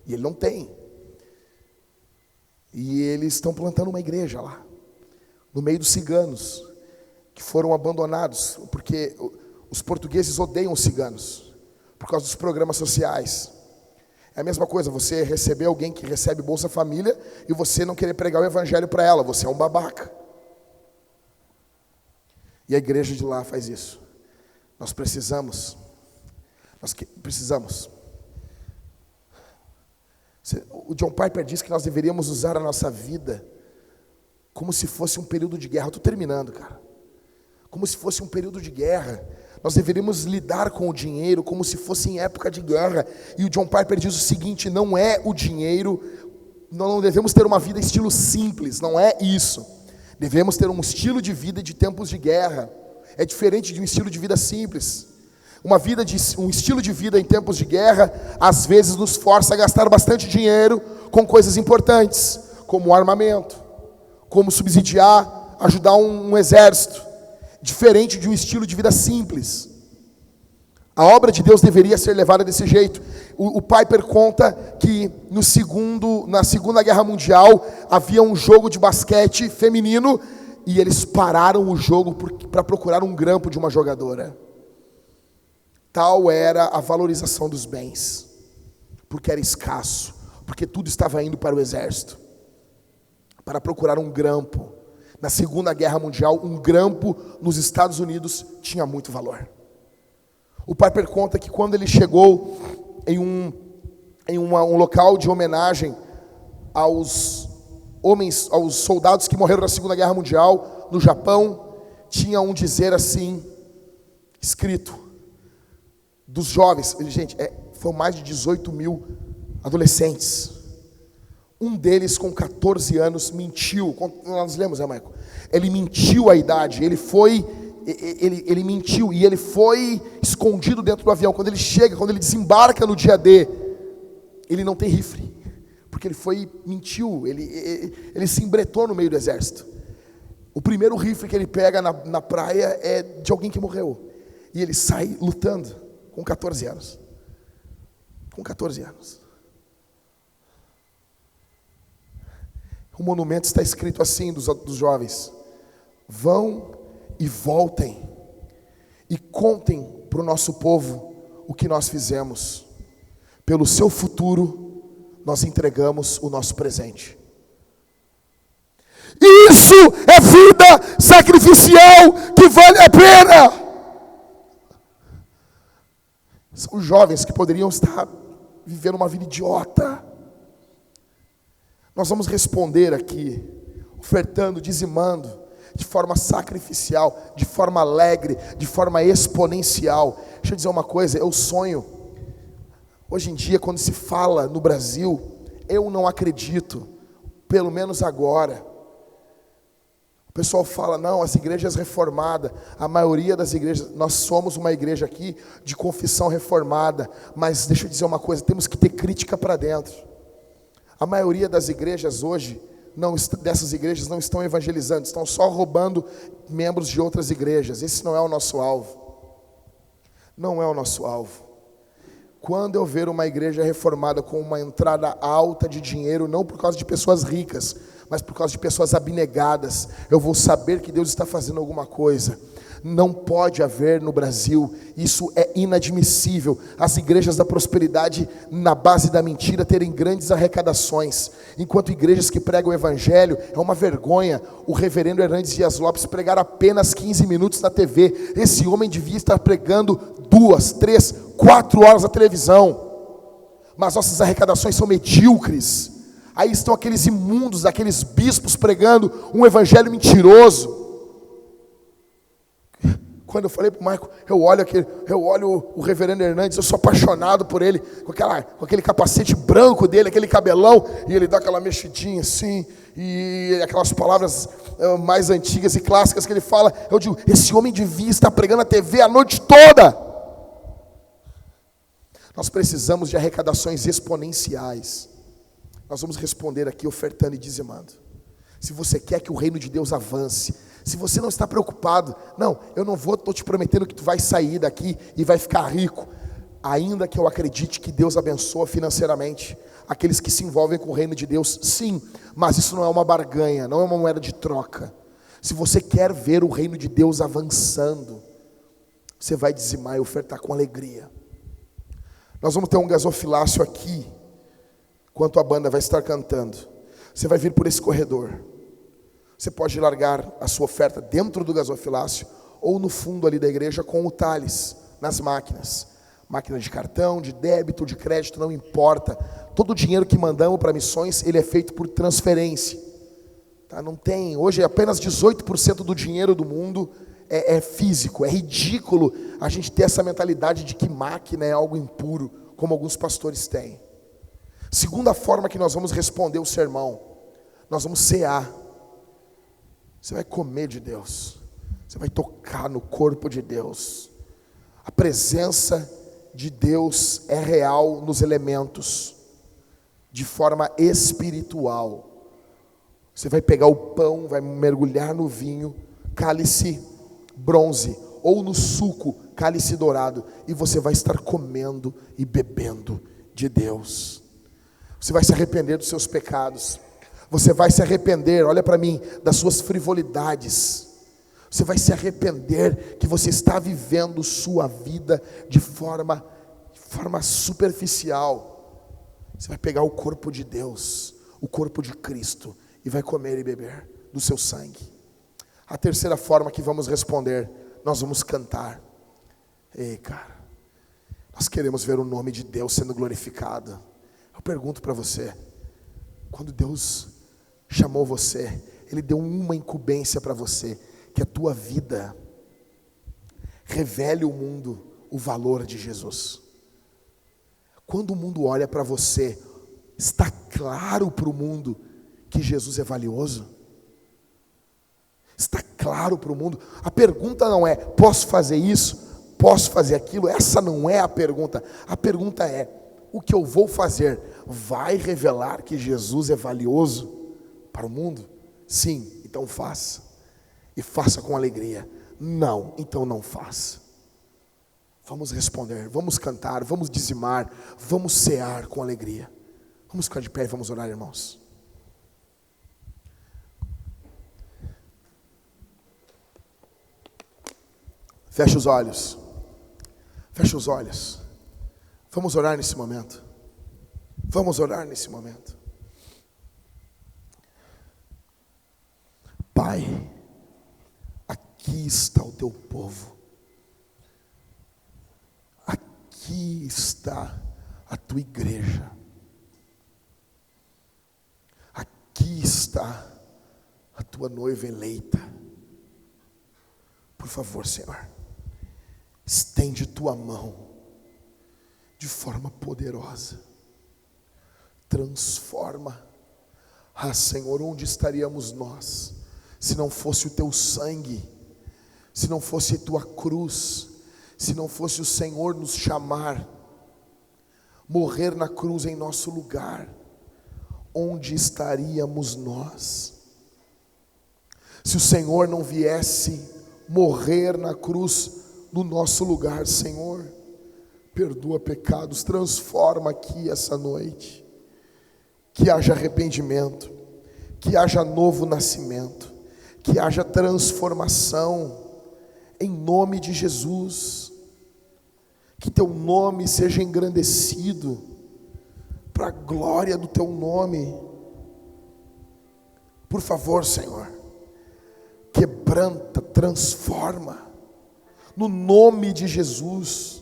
E ele não tem. E eles estão plantando uma igreja lá, no meio dos ciganos, que foram abandonados, porque os portugueses odeiam os ciganos, por causa dos programas sociais. É a mesma coisa, você receber alguém que recebe Bolsa Família e você não querer pregar o evangelho para ela, você é um babaca. E a igreja de lá faz isso. Nós precisamos. O John Piper diz que nós deveríamos usar a nossa vida como se fosse um período de guerra. Estou terminando, cara. Como se fosse um período de guerra. Nós deveríamos lidar com o dinheiro como se fosse em época de guerra. E o John Piper diz o seguinte: não é o dinheiro, nós não devemos ter uma vida estilo simples, não é isso. Devemos ter um estilo de vida de tempos de guerra. É diferente de um estilo de vida simples. Um estilo de vida em tempos de guerra, às vezes nos força a gastar bastante dinheiro com coisas importantes, como armamento, como subsidiar, ajudar um exército. Diferente de um estilo de vida simples. A obra de Deus deveria ser levada desse jeito. O Piper conta que na Segunda Guerra Mundial havia um jogo de basquete feminino e eles pararam o jogo para procurar um grampo de uma jogadora. Tal era a valorização dos bens, porque era escasso, porque tudo estava indo para o exército, para procurar um grampo. Na Segunda Guerra Mundial, um grampo nos Estados Unidos tinha muito valor. O Piper conta que quando ele chegou em um local de homenagem aos soldados que morreram na Segunda Guerra Mundial, no Japão, tinha um dizer assim, escrito, dos jovens. Gente, foram mais de 18 mil adolescentes. Um deles, com 14 anos, mentiu. Nós lemos, Michael? Ele mentiu a idade. Ele mentiu e ele foi escondido dentro do avião. Quando ele desembarca no dia D, ele não tem rifle, porque ele mentiu. Ele se embretou no meio do exército. O primeiro rifle que ele pega na praia é de alguém que morreu. E ele sai lutando com 14 anos. Com 14 anos. O monumento está escrito assim dos jovens: vão e voltem e contem para o nosso povo o que nós fizemos. Pelo seu futuro nós entregamos o nosso presente. Isso é vida sacrificial que vale a pena. São jovens que poderiam estar vivendo uma vida idiota. Nós vamos responder aqui, ofertando, dizimando, de forma sacrificial, de forma alegre, de forma exponencial. Deixa eu dizer uma coisa, eu sonho, hoje em dia, quando se fala no Brasil, eu não acredito, pelo menos agora. O pessoal fala, não, as igrejas reformadas, a maioria das igrejas, nós somos uma igreja aqui de confissão reformada, mas deixa eu dizer uma coisa, temos que ter crítica para dentro. A maioria das igrejas hoje, dessas igrejas não estão evangelizando, estão só roubando membros de outras igrejas. Esse não é o nosso alvo. Não é o nosso alvo. Quando eu ver uma igreja reformada com uma entrada alta de dinheiro, não por causa de pessoas ricas, mas por causa de pessoas abnegadas, eu vou saber que Deus está fazendo alguma coisa. Não pode haver no Brasil, isso é inadmissível, as igrejas da prosperidade na base da mentira terem grandes arrecadações, enquanto igrejas que pregam o evangelho, é uma vergonha. O reverendo Hernandes Dias Lopes pregar apenas 15 minutos na TV, esse homem devia estar pregando 2, 3, 4 horas na televisão. mas nossas arrecadações são medíocres. Aí estão aqueles imundos, aqueles bispos pregando um evangelho mentiroso. Quando eu falei para o Marco, eu olho o reverendo Hernandes, eu sou apaixonado por ele, com aquele capacete branco dele, aquele cabelão, e ele dá aquela mexidinha assim, e aquelas palavras mais antigas e clássicas que ele fala. Eu digo, esse homem devia estar pregando na TV a noite toda. Nós precisamos de arrecadações exponenciais. Nós vamos responder aqui ofertando e dizimando. Se você quer que o reino de Deus avance, se você não está preocupado, não, eu não estou te prometendo que tu vai sair daqui e vai ficar rico, ainda que eu acredite que Deus abençoa financeiramente aqueles que se envolvem com o reino de Deus, sim, mas isso não é uma barganha, não é uma moeda de troca. Se você quer ver o reino de Deus avançando, você vai dizimar e ofertar com alegria. Nós vamos ter um gasofilácio aqui, enquanto a banda vai estar cantando. Você vai vir por esse corredor. Você pode largar a sua oferta dentro do gasofilácio ou no fundo ali da igreja com o Thales, nas máquinas. Máquina de cartão, de débito, de crédito, não importa. Todo o dinheiro que mandamos para missões, ele é feito por transferência. Tá? Não tem, hoje apenas 18% do dinheiro do mundo é físico. É ridículo a gente ter essa mentalidade de que máquina é algo impuro, como alguns pastores têm. Segunda forma que nós vamos responder o sermão, nós vamos cear. Você vai comer de Deus, você vai tocar no corpo de Deus. A presença de Deus é real nos elementos, de forma espiritual. Você vai pegar o pão, vai mergulhar no vinho, cálice bronze, ou no suco, cálice dourado, e você vai estar comendo e bebendo de Deus. Você vai se arrepender dos seus pecados. Você vai se arrepender, olha para mim, das suas frivolidades. Você vai se arrepender que você está vivendo sua vida de forma superficial. Você vai pegar o corpo de Deus, o corpo de Cristo, e vai comer e beber do seu sangue. A terceira forma que vamos responder, nós vamos cantar. Ei, cara, nós queremos ver o nome de Deus sendo glorificado. Eu pergunto para você, quando Deus chamou você, Ele deu uma incumbência para você, que a tua vida revele ao mundo o valor de Jesus. Quando o mundo olha para você, está claro para o mundo que Jesus é valioso? Está claro para o mundo? A pergunta não é, posso fazer isso? Posso fazer aquilo? Essa não é a pergunta. A pergunta é, o que eu vou fazer vai revelar que Jesus é valioso para o mundo? Sim, então faça. E faça com alegria. Não, então não faça. Vamos responder, vamos cantar, vamos dizimar, vamos cear com alegria. Vamos ficar de pé e vamos orar, irmãos. Feche os olhos. Feche os olhos. Vamos orar nesse momento. Vamos orar nesse momento. Pai, aqui está o teu povo. Aqui está a tua igreja. Aqui está a tua noiva eleita. Por favor, Senhor, estende tua mão de forma poderosa. Transforma. Ah, Senhor, onde estaríamos nós se não fosse o teu sangue, se não fosse a tua cruz, se não fosse o Senhor nos chamar, morrer na cruz em nosso lugar? Onde estaríamos nós? Se o Senhor não viesse morrer na cruz no nosso lugar, Senhor, perdoa pecados, transforma aqui essa noite, que haja arrependimento, que haja novo nascimento, que haja transformação, em nome de Jesus. Que teu nome seja engrandecido, para a glória do teu nome. Por favor, Senhor, quebranta, transforma, no nome de Jesus.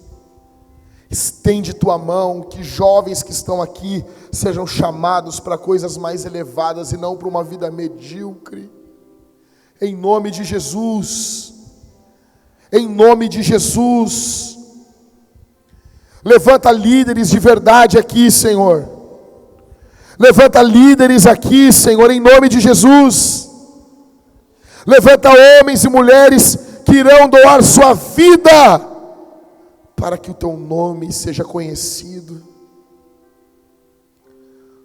estende tua mão, que jovens que estão aqui sejam chamados para coisas mais elevadas e não para uma vida medíocre. Em nome de Jesus, em nome de Jesus, levanta líderes de verdade aqui, Senhor. Levanta líderes aqui, Senhor, em nome de Jesus. Levanta homens e mulheres que irão doar sua vida para que o teu nome seja conhecido.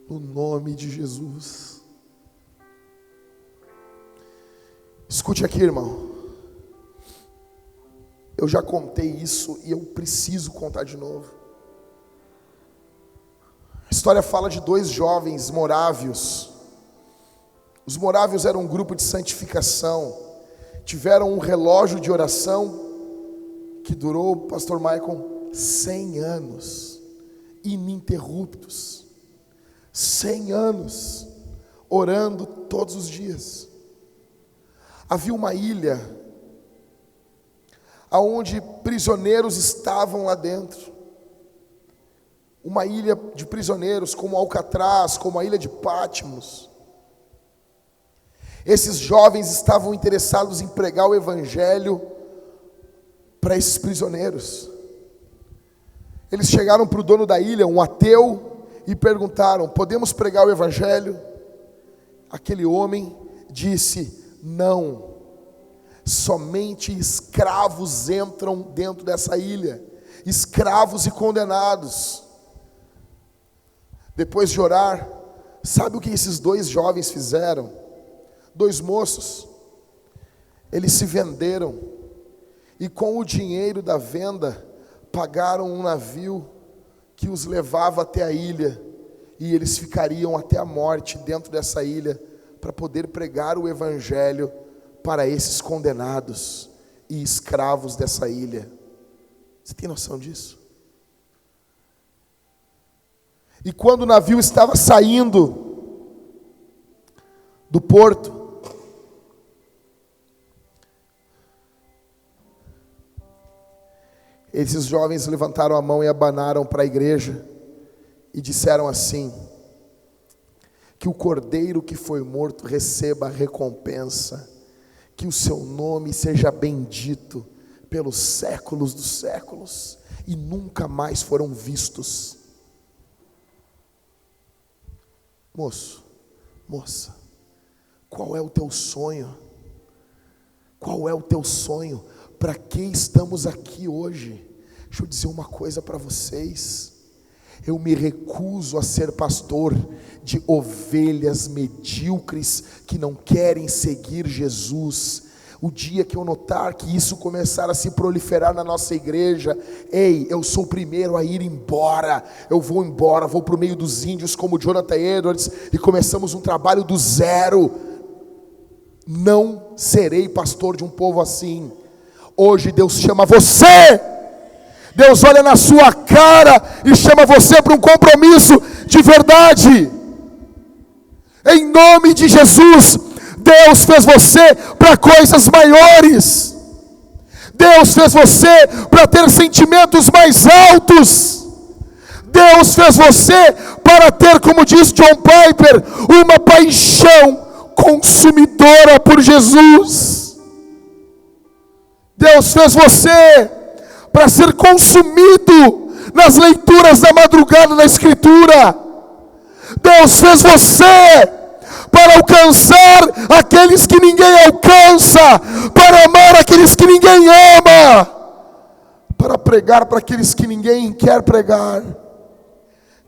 No nome de Jesus. Escute aqui, irmão. Eu já contei isso e eu preciso contar de novo. A história fala de 2 jovens morávios. Os morávios eram um grupo de santificação. Tiveram um relógio de oração que durou, pastor Michael, 100 anos, ininterruptos. 100 anos, orando todos os dias. Havia uma ilha, onde prisioneiros estavam lá dentro. Uma ilha de prisioneiros, como Alcatraz, como a ilha de Patmos. Esses jovens estavam interessados em pregar o evangelho para esses prisioneiros. Eles chegaram para o dono da ilha, um ateu, e perguntaram: podemos pregar o evangelho? Aquele homem disse: não, somente escravos entram dentro dessa ilha, escravos e condenados. Depois de orar, sabe o que esses 2 jovens fizeram? 2 moços, eles se venderam, e com o dinheiro da venda, pagaram um navio que os levava até a ilha, e eles ficariam até a morte dentro dessa ilha, para poder pregar o evangelho para esses condenados e escravos dessa ilha. Você tem noção disso? E quando o navio estava saindo do porto, esses jovens levantaram a mão e abanaram para a igreja e disseram assim: que o cordeiro que foi morto receba a recompensa, que o seu nome seja bendito pelos séculos dos séculos, e nunca mais foram vistos. Moço, moça, qual é o teu sonho? Qual é o teu sonho? Para que estamos aqui hoje? Deixa eu dizer uma coisa para vocês. Eu me recuso a ser pastor de ovelhas medíocres que não querem seguir Jesus. O dia que eu notar que isso começar a se proliferar na nossa igreja, ei, eu sou o primeiro a ir embora. Eu vou embora, vou para o meio dos índios como Jonathan Edwards e começamos um trabalho do zero. Não serei pastor de um povo assim. Hoje Deus chama você. Deus olha na sua cara e chama você para um compromisso de verdade. Em nome de Jesus, Deus fez você para coisas maiores. Deus fez você para ter sentimentos mais altos. Deus fez você para ter, como diz John Piper, uma paixão consumidora por Jesus. Deus fez você para ser consumido nas leituras da madrugada da Escritura. Deus fez você para alcançar aqueles que ninguém alcança, para amar aqueles que ninguém ama, para pregar para aqueles que ninguém quer pregar.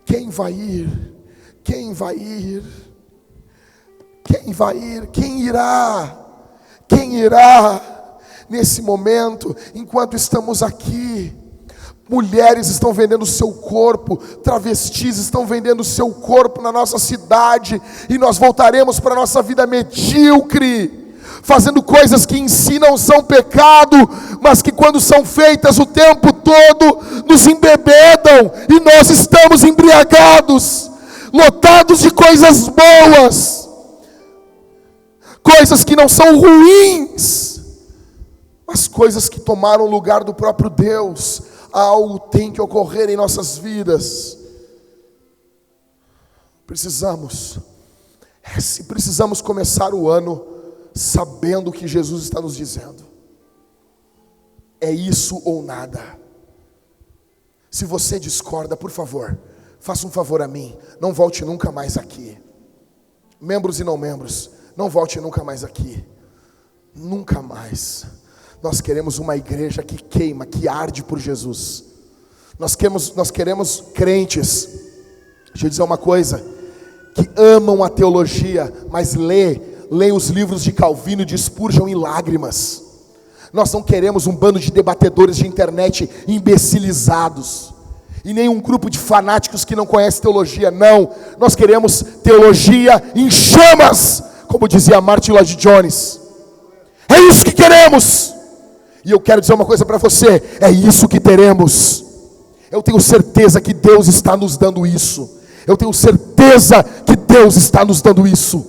Quem vai ir? Quem vai ir? Quem vai ir? Quem irá? Quem irá? Nesse momento, enquanto estamos aqui, mulheres estão vendendo o seu corpo, travestis estão vendendo o seu corpo na nossa cidade, e nós voltaremos para a nossa vida medíocre, fazendo coisas que em si não são pecado, mas que quando são feitas o tempo todo, nos embebedam, e nós estamos embriagados, lotados de coisas boas, coisas que não são ruins, as coisas que tomaram o lugar do próprio Deus, algo tem que ocorrer em nossas vidas. Precisamos começar o ano sabendo o que Jesus está nos dizendo. É isso ou nada. Se você discorda, por favor, faça um favor a mim, não volte nunca mais aqui. Membros e não membros, não volte nunca mais aqui. Nunca mais. Nós queremos uma igreja que queima, que arde por Jesus. Nós queremos crentes, deixa eu dizer uma coisa, que amam a teologia, mas leem os livros de Calvino e de Spurgeon em lágrimas. Nós não queremos um bando de debatedores de internet imbecilizados, e nem um grupo de fanáticos que não conhecem teologia, não. Nós queremos teologia em chamas, como dizia Martin Lloyd Jones. É isso que queremos. E eu quero dizer uma coisa para você, é isso que teremos. Eu tenho certeza que Deus está nos dando isso. Eu tenho certeza que Deus está nos dando isso.